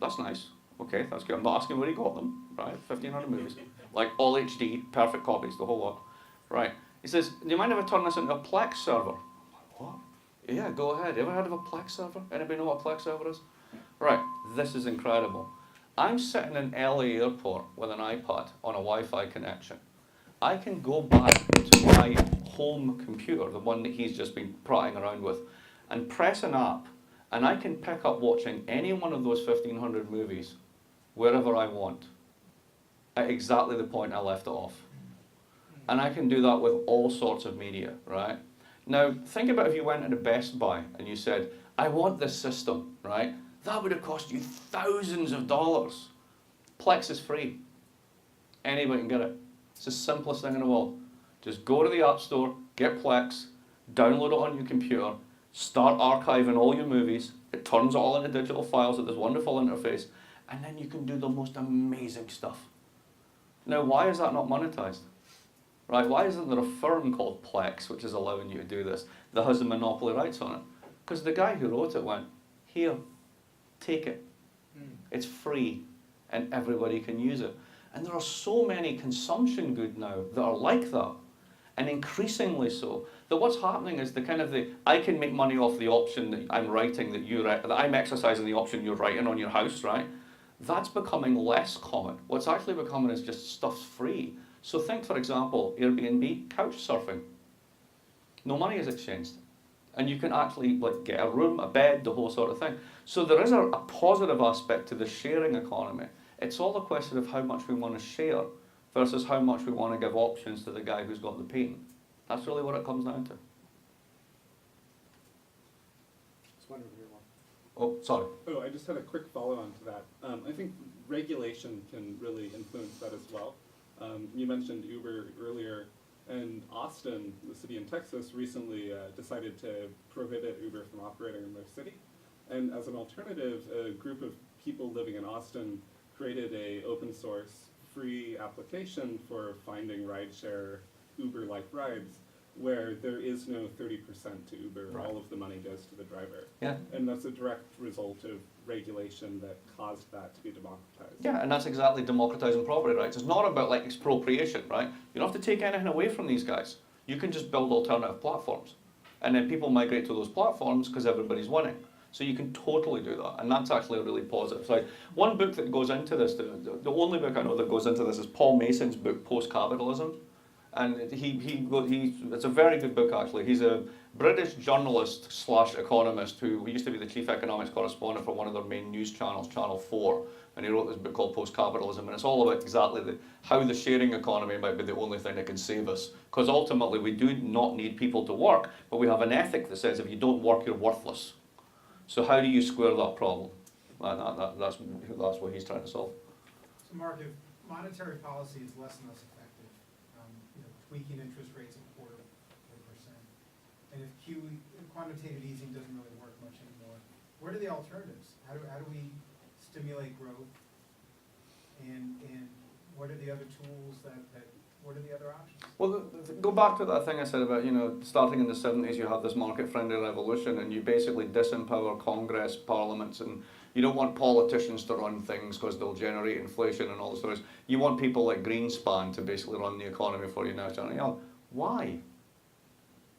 That's nice. Okay, that's good. I'm not asking where he got them, right? 1,500 movies. Like all HD, perfect copies, the whole lot. Right. He says, do you mind if I turn this into a Plex server? I'm like, what? Yeah, go ahead. Ever heard of a Plex server? Anybody know what a Plex server is? Right, this is incredible. I'm sitting in LA airport with an iPad on a Wi-Fi connection. I can go back to my home computer, the one that he's just been prattling around with, and press an app, and I can pick up watching any one of those 1,500 movies wherever I want, at exactly the point I left it off. And I can do that with all sorts of media, right? Now, think about if you went into Best Buy and you said, I want this system, right? That would have cost you thousands of dollars. Plex is free. Anybody can get it. It's the simplest thing in the world. Just go to the App Store, get Plex, download it on your computer, start archiving all your movies. It turns it all into digital files with this wonderful interface, and then you can do the most amazing stuff. Now, why is that not monetized? right? Why isn't there a firm called Plex, which is allowing you to do this, that has the monopoly rights on it? Because the guy who wrote it went, here, take it. It's free, and everybody can use it. And there are so many consumption goods now that are like that, and increasingly so, that what's happening is I can make money off the option that I'm writing, that I'm exercising the option you're writing on your house, right? That's becoming less common. What's actually becoming is just stuff's free. So think, for example, Airbnb, couch surfing. No money is exchanged. And you can actually get a room, a bed, the whole sort of thing. So there is a positive aspect to the sharing economy. It's all a question of how much we want to share versus how much we want to give options to the guy who's got the pain. That's really what it comes down to. Oh, sorry. Oh, I just had a quick follow-on to that. I think regulation can really influence that as well. You mentioned Uber earlier, and Austin, the city in Texas, recently decided to prohibit Uber from operating in their city. And as an alternative, a group of people living in Austin created a open source free application for finding rideshare Uber-like rides, where there is no 30% to Uber. Right. All of the money goes to the driver. Yeah. And that's a direct result of regulation that caused that to be democratized. Yeah, and that's exactly democratizing property rights. It's not about expropriation, right? You don't have to take anything away from these guys. You can just build alternative platforms. And then people migrate to those platforms because everybody's winning. So you can totally do that, and that's actually a really positive side. One book that goes into this, the only book I know that goes into this is Paul Mason's book, Post-Capitalism. And it's a very good book actually. He's a British journalist / economist who used to be the chief economics correspondent for one of their main news channels, Channel 4. And he wrote this book called Post-Capitalism, and it's all about exactly how the sharing economy might be the only thing that can save us. Because ultimately we do not need people to work, but we have an ethic that says if you don't work, you're worthless. So how do you square that problem? That's what he's trying to solve. So Mark, if monetary policy is less and less effective, tweaking interest rates a quarter of a %, and if quantitative easing doesn't really work much anymore, what are the alternatives? How do we stimulate growth? And what are the other tools what are the other options? Well, go back to that thing I said about, starting in the 70s, you have this market-friendly revolution, and you basically disempower Congress, parliaments, and you don't want politicians to run things because they'll generate inflation and all this sort of stuff. You want people like Greenspan to basically run the economy for you now. Why?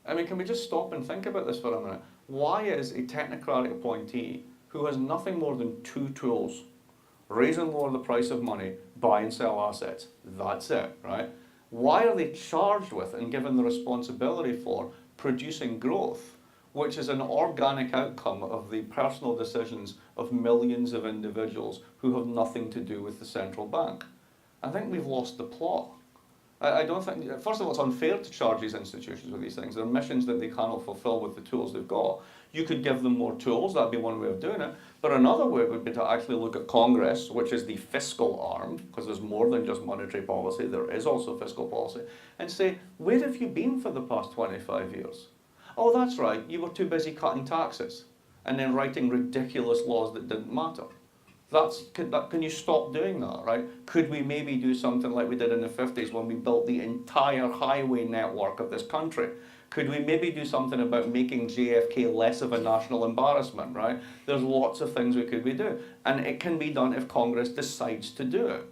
I mean, can we just stop and think about this for a minute? Why is a technocratic appointee who has nothing more than two tools, raise and lower the price of money, buy and sell assets, that's it, right? Why are they charged with and given the responsibility for producing growth, which is an organic outcome of the personal decisions of millions of individuals who have nothing to do with the central bank? I think we've lost the plot. I don't think, first of all, it's unfair to charge these institutions with these things. They're missions that they cannot fulfill with the tools they've got. You could give them more tools, that'd be one way of doing it. But another way would be to actually look at Congress, which is the fiscal arm, because there's more than just monetary policy, there is also fiscal policy, and say, where have you been for the past 25 years? Oh, that's right, you were too busy cutting taxes and then writing ridiculous laws that didn't matter. Can you stop doing that, right? Could we maybe do something like we did in the 50s when we built the entire highway network of this country? Could we maybe do something about making JFK less of a national embarrassment, right? There's lots of things we could do. And it can be done if Congress decides to do it.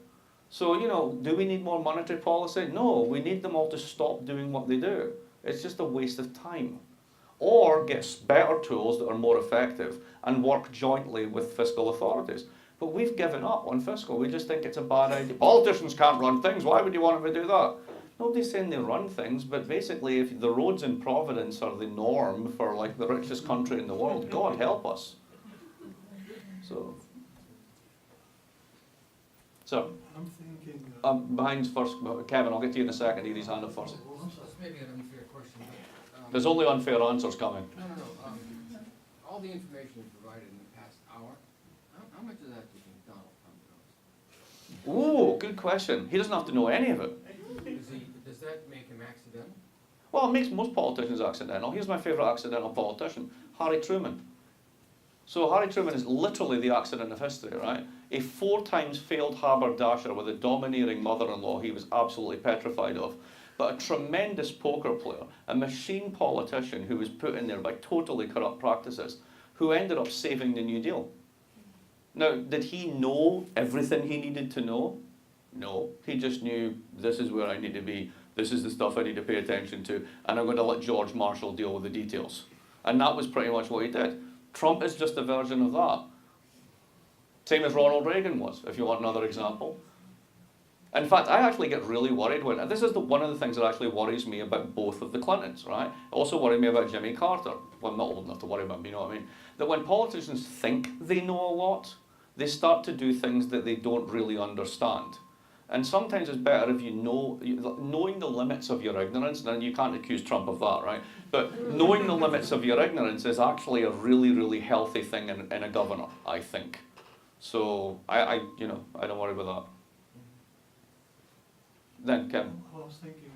So, do we need more monetary policy? No, we need them all to stop doing what they do. It's just a waste of time. Or get better tools that are more effective and work jointly with fiscal authorities. But we've given up on fiscal. We just think it's a bad idea. Politicians can't run things. Why would you want them to do that? Nobody's saying they run things, but basically if the roads in Providence are the norm for the richest country in the world, God help us. So I'm thinking... behind first, Kevin, I'll get to you in a second. He's hand up first. That's maybe an unfair question, but... There's only unfair answers coming. No. All the information you provided in the past hour, how much of that do you think Donald Trump knows? Ooh, good question. He doesn't have to know any of it. Does that make him accidental? Well, it makes most politicians accidental. Here's my favourite accidental politician, Harry Truman. So Harry Truman is literally the accident of history, right? A 4 times failed haberdasher with a domineering mother-in-law he was absolutely petrified of, but a tremendous poker player, a machine politician who was put in there by totally corrupt practices, who ended up saving the New Deal. Now, did he know everything he needed to know? No. He just knew, this is where I need to be, this is the stuff I need to pay attention to, and I'm going to let George Marshall deal with the details. And that was pretty much what he did. Trump is just a version of that. Same as Ronald Reagan was, if you want another example. In fact, I actually get really worried when, and this is one of the things that actually worries me about both of the Clintons, right? It also worried me about Jimmy Carter. Well, I'm not old enough to worry about him, you know what I mean? That when politicians think they know a lot, they start to do things that they don't really understand. And sometimes it's better if you know, knowing the limits of your ignorance, and you can't accuse Trump of that, right? But knowing the limits of your ignorance is actually a really, really healthy thing in a governor, I think. So, I don't worry about that. Then, Kevin. I was thinking,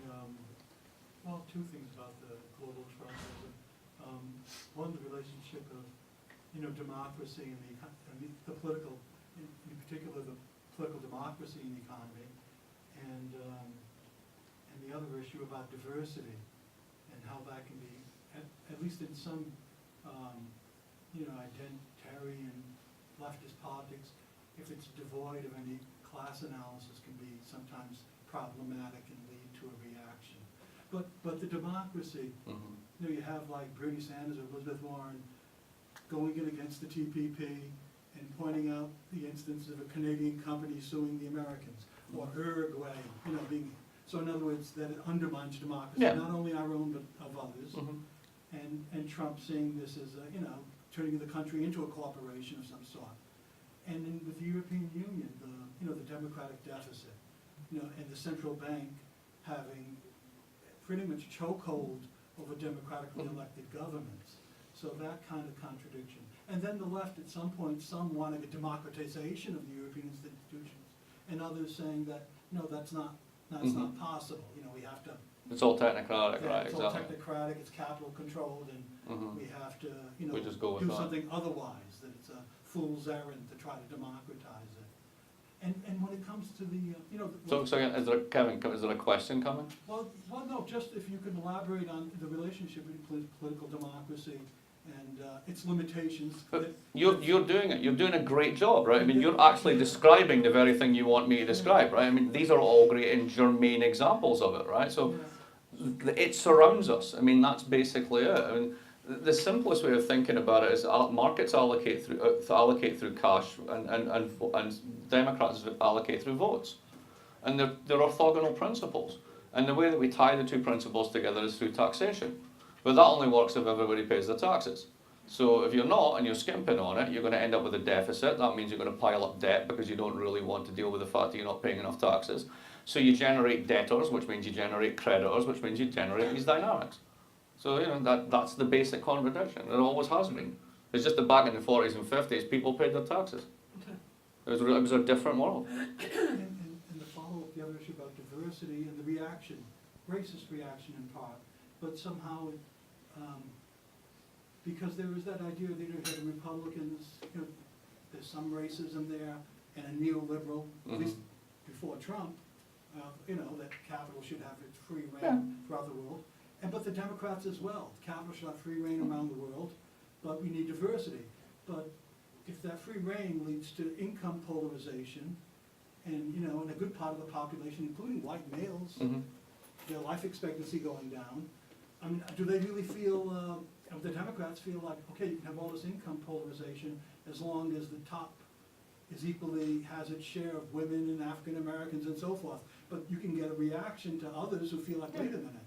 well, two things about the global Trumpism. One, the relationship of, democracy and the political, in particular, the political democracy in the economy, and the other issue about diversity and how that can be, at least in some, identitarian leftist politics, if it's devoid of any class analysis, can be sometimes problematic and lead to a reaction. But the democracy, you have like Bernie Sanders or Elizabeth Warren going in against the TPP and pointing out the instance of a Canadian company suing the Americans, or Uruguay, being, so in other words, that it undermines democracy, not only our own but of others, and Trump seeing this as, turning the country into a corporation of some sort. And then with the European Union, the democratic deficit, and the central bank having pretty much chokehold over democratically elected governments. So that kind of contradiction. And then the left, at some point, some wanted a democratization of the European institutions, and others saying that, no, that's not possible. We have to. It's all technocratic, right? It's all technocratic, it's capital controlled, and we have to, we just go with do that. something otherwise, that it's a fool's errand to try to democratize it. And when it comes to the, So again, Kevin, is there a question coming? Well, no, just if you can elaborate on the relationship between political democracy and its limitations. But you're doing it. You're doing a great job, right? I mean, you're actually describing the very thing you want me to describe, right? I mean, these are all great and germane examples of it, right? So it surrounds us. I mean, that's basically it. I mean, the simplest way of thinking about it is markets allocate through cash, and Democrats allocate through votes, and they're orthogonal principles. And the way that we tie the two principles together is through taxation. But that only works if everybody pays their taxes. So if you're not and you're skimping on it, you're going to end up with a deficit. That means you're going to pile up debt because you don't really want to deal with the fact that you're not paying enough taxes. So you generate debtors, which means you generate creditors, which means you generate these dynamics. So that's the basic contradiction. It always has been. It's just that back in the 40s and 50s, people paid their taxes. It was a different world. And the follow-up, the other issue about diversity and the reaction, racist reaction in part, but somehow, because there is that idea that you have the Republicans, there's some racism there, and a neoliberal, at least before Trump, that capital should have its free reign throughout the world. But the Democrats as well. Capital should have free reign around the world, but we need diversity. But if that free reign leads to income polarization, and in a good part of the population, including white males, their life expectancy going down, I mean, do they really feel, the Democrats feel like, okay, you can have all this income polarization as long as the top is equally, has its share of women and African Americans and so forth. But you can get a reaction to others who feel like, wait a minute.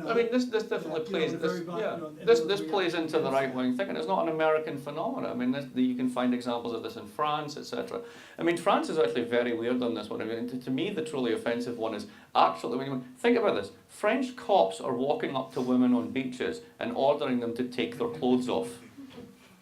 I mean, this definitely plays. This plays into the right-wing thinking. It's not an American phenomenon. I mean, you can find examples of this in France, etc. I mean, France is actually very weird on this one. I mean, to me, the truly offensive one is actually, when you think about this, French cops are walking up to women on beaches and ordering them to take their clothes off.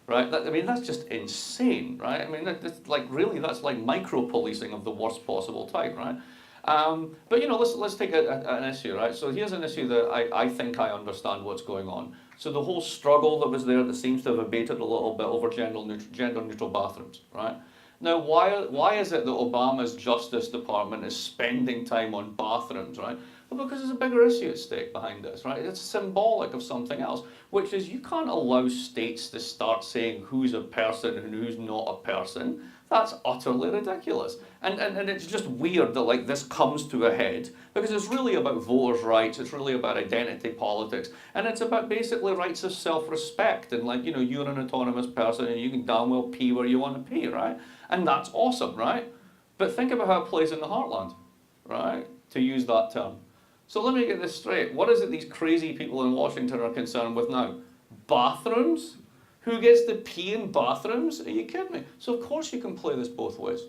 Right? I mean, that's just insane, right? I mean, that's like micro-policing of the worst possible type, right? But let's take an issue, right? So here's an issue that I think I understand what's going on. So the whole struggle that was there that seems to have abated a little bit over gender-neutral bathrooms, right? Now, why is it that Obama's Justice Department is spending time on bathrooms, right? Well, because there's a bigger issue at stake behind this, right? It's symbolic of something else, which is you can't allow states to start saying who's a person and who's not a person. That's utterly ridiculous. And it's just weird that like this comes to a head, because it's really about voters' rights, it's really about identity politics, and it's about basically rights of self-respect, and like, you know, you're an autonomous person and you can damn well pee where you want to pee, right? And that's awesome, right? But think about how it plays in the heartland, right? To use that term. So let me get this straight. What is it these crazy people in Washington are concerned with now? Bathrooms? Who gets to pee in bathrooms? Are you kidding me? So of course you can play this both ways,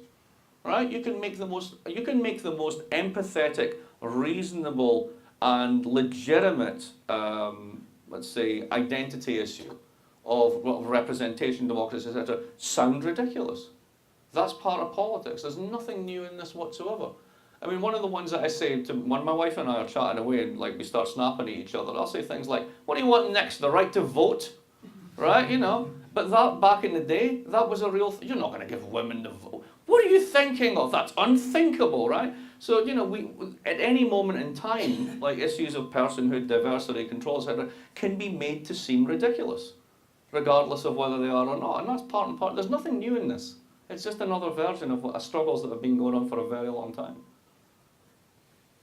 right? You can make the most empathetic, reasonable, and legitimate, let's say, identity issue of representation, democracy, etc. sound ridiculous. That's part of politics. There's nothing new in this whatsoever. I mean, one of the ones that I say to when my wife and I are chatting away and like we start snapping at each other, I'll say things like, "What do you want next? The right to vote?" Right, you know, but that back in the day, that was a real you're not going to give women the vote. What are you thinking of? That's unthinkable, right? So, you know, we at any moment in time, like issues of personhood, diversity, control, etc., can be made to seem ridiculous, regardless of whether they are or not. And that's part and part. There's nothing new in this. It's just another version of struggles that have been going on for a very long time.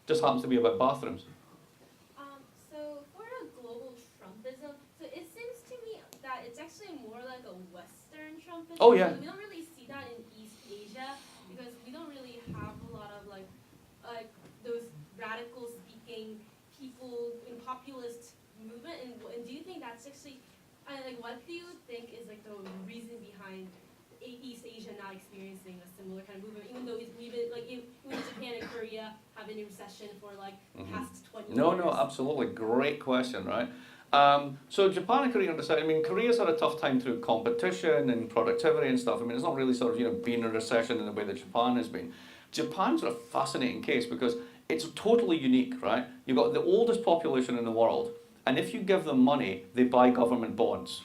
Just happens to be about bathrooms. So for a global Trumpism, so it seems to me that it's actually more like a Western Trumpism. Oh, yeah. We don't really see that in East Asia because we don't really have a lot of like those radical speaking people in populist movement. And do you think that's actually what do you think is like the reason behind East Asia not experiencing a similar kind of movement, even though we've been like even Japan and Korea have been in recession for like past 20 years? No, absolutely. Great question, right? So Japan and Korea understand. I mean, Korea's had a tough time through competition and productivity and stuff. I mean, it's not really sort of, you know, been a recession in the way that Japan has been. Japan's a fascinating case because it's totally unique, right? You've got the oldest population in the world, and if you give them money, they buy government bonds.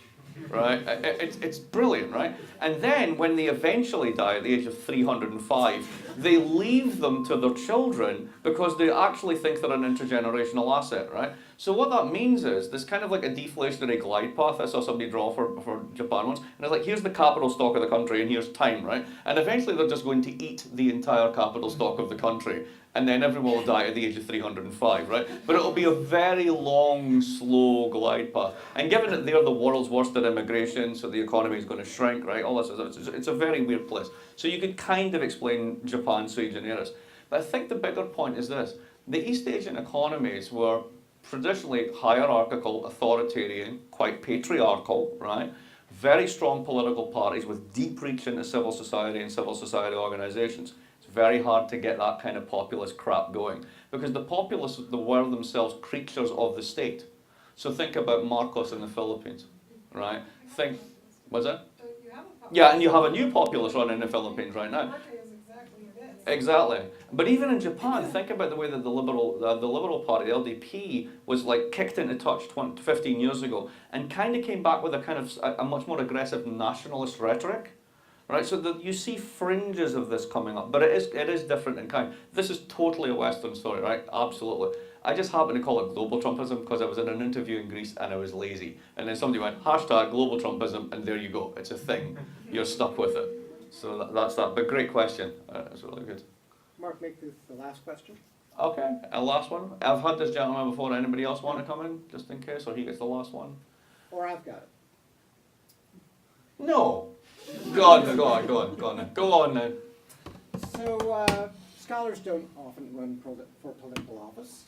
Right? It's brilliant, right? And then when they eventually die at the age of 305, they leave them to their children because they actually think they're an intergenerational asset, right? So what that means is there's kind of like a deflationary glide path I saw somebody draw for Japan once. And it's like, here's the capital stock of the country and here's time, right? And eventually they're just going to eat the entire capital stock of the country. And then everyone will die at the age of 305, right? But it'll be a very long, slow glide path. And given that they're the world's worst at immigration, so the economy is going to shrink, right? All this, it's a very weird place. So you could kind of explain Japan sui generis. But I think the bigger point is this. The East Asian economies were traditionally hierarchical, authoritarian, quite patriarchal, right? Very strong political parties with deep reach into civil society and civil society organizations. Very hard to get that kind of populist crap going because the populists were themselves creatures of the state. So think about Marcos in the Philippines, right? Think, what's that? Yeah, and you have a new populist running in the Philippines right now. Exactly. But even in Japan, think about the way that the Liberal Party, the LDP, was like kicked into touch 15 years ago and kind of came back with a kind of a much more aggressive nationalist rhetoric. Right, so you see fringes of this coming up, but it is different in kind. This is totally a Western story, right? Absolutely. I just happen to call it global Trumpism because I was in an interview in Greece and I was lazy. And then somebody went, hashtag global Trumpism, and there you go. It's a thing. You're stuck with it. So that's that. But great question. It's really good. Mark, make this the last question. Okay, a last one. I've had this gentleman before. Anybody else want to come in, just in case, or he gets the last one? Or I've got it. No. Go on then. So scholars don't often run for political office,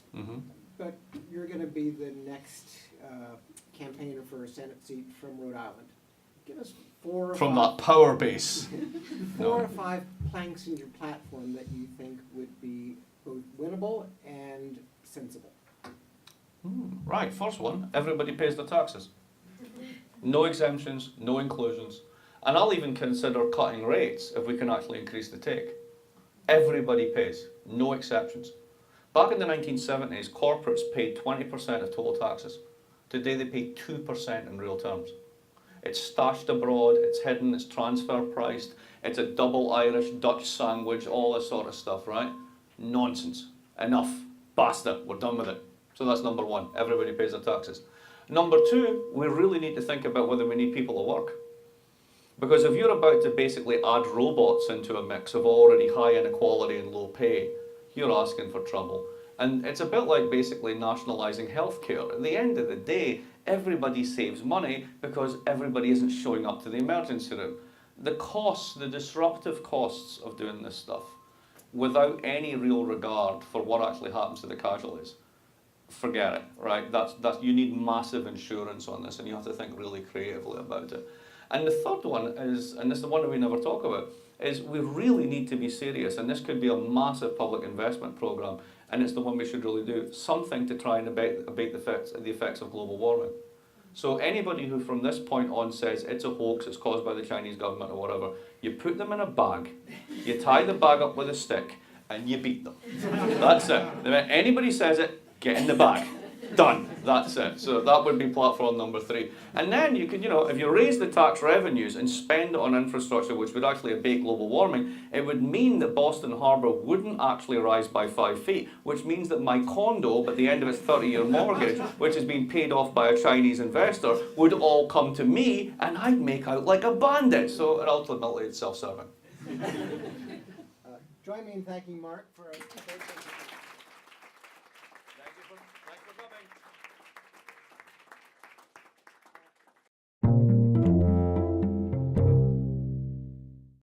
but you're going to be the next campaigner for a Senate seat from Rhode Island. Give us that power base. 4 or 5 planks in your platform that you think would be both winnable and sensible. Right, first one, everybody pays their taxes. No exemptions, no inclusions. And I'll even consider cutting rates if we can actually increase the take. Everybody pays, no exceptions. Back in the 1970s, corporates paid 20% of total taxes. Today they pay 2% in real terms. It's stashed abroad, it's hidden, it's transfer priced, it's a double Irish Dutch sandwich, all this sort of stuff, right? Nonsense. Enough. Basta, we're done with it. So that's number one, everybody pays their taxes. Number two, we really need to think about whether we need people at work. Because if you're about to basically add robots into a mix of already high inequality and low pay, you're asking for trouble. And it's a bit like basically nationalising healthcare. At the end of the day, everybody saves money because everybody isn't showing up to the emergency room. The costs, the disruptive costs of doing this stuff, without any real regard for what actually happens to the casualties, forget it, right? That's, you need massive insurance on this, and you have to think really creatively about it. And the third one is, and this is the one that we never talk about, is we really need to be serious, and this could be a massive public investment program, and it's the one we should really do, something to try and abate the effects of global warming. So anybody who from this point on says it's a hoax, it's caused by the Chinese government or whatever, you put them in a bag, you tie the bag up with a stick, and you beat them. That's it. The minute anybody says it, get in the bag. Done. That's it. So that would be platform number 3. And then you could, you know, if you raise the tax revenues and spend it on infrastructure, which would actually abate global warming, it would mean that Boston Harbour wouldn't actually rise by 5 feet, which means that my condo, at the end of its 30-year mortgage, which has been paid off by a Chinese investor, would all come to me, and I'd make out like a bandit. So ultimately, it's self-serving. Join me in thanking Mark for a great presentation.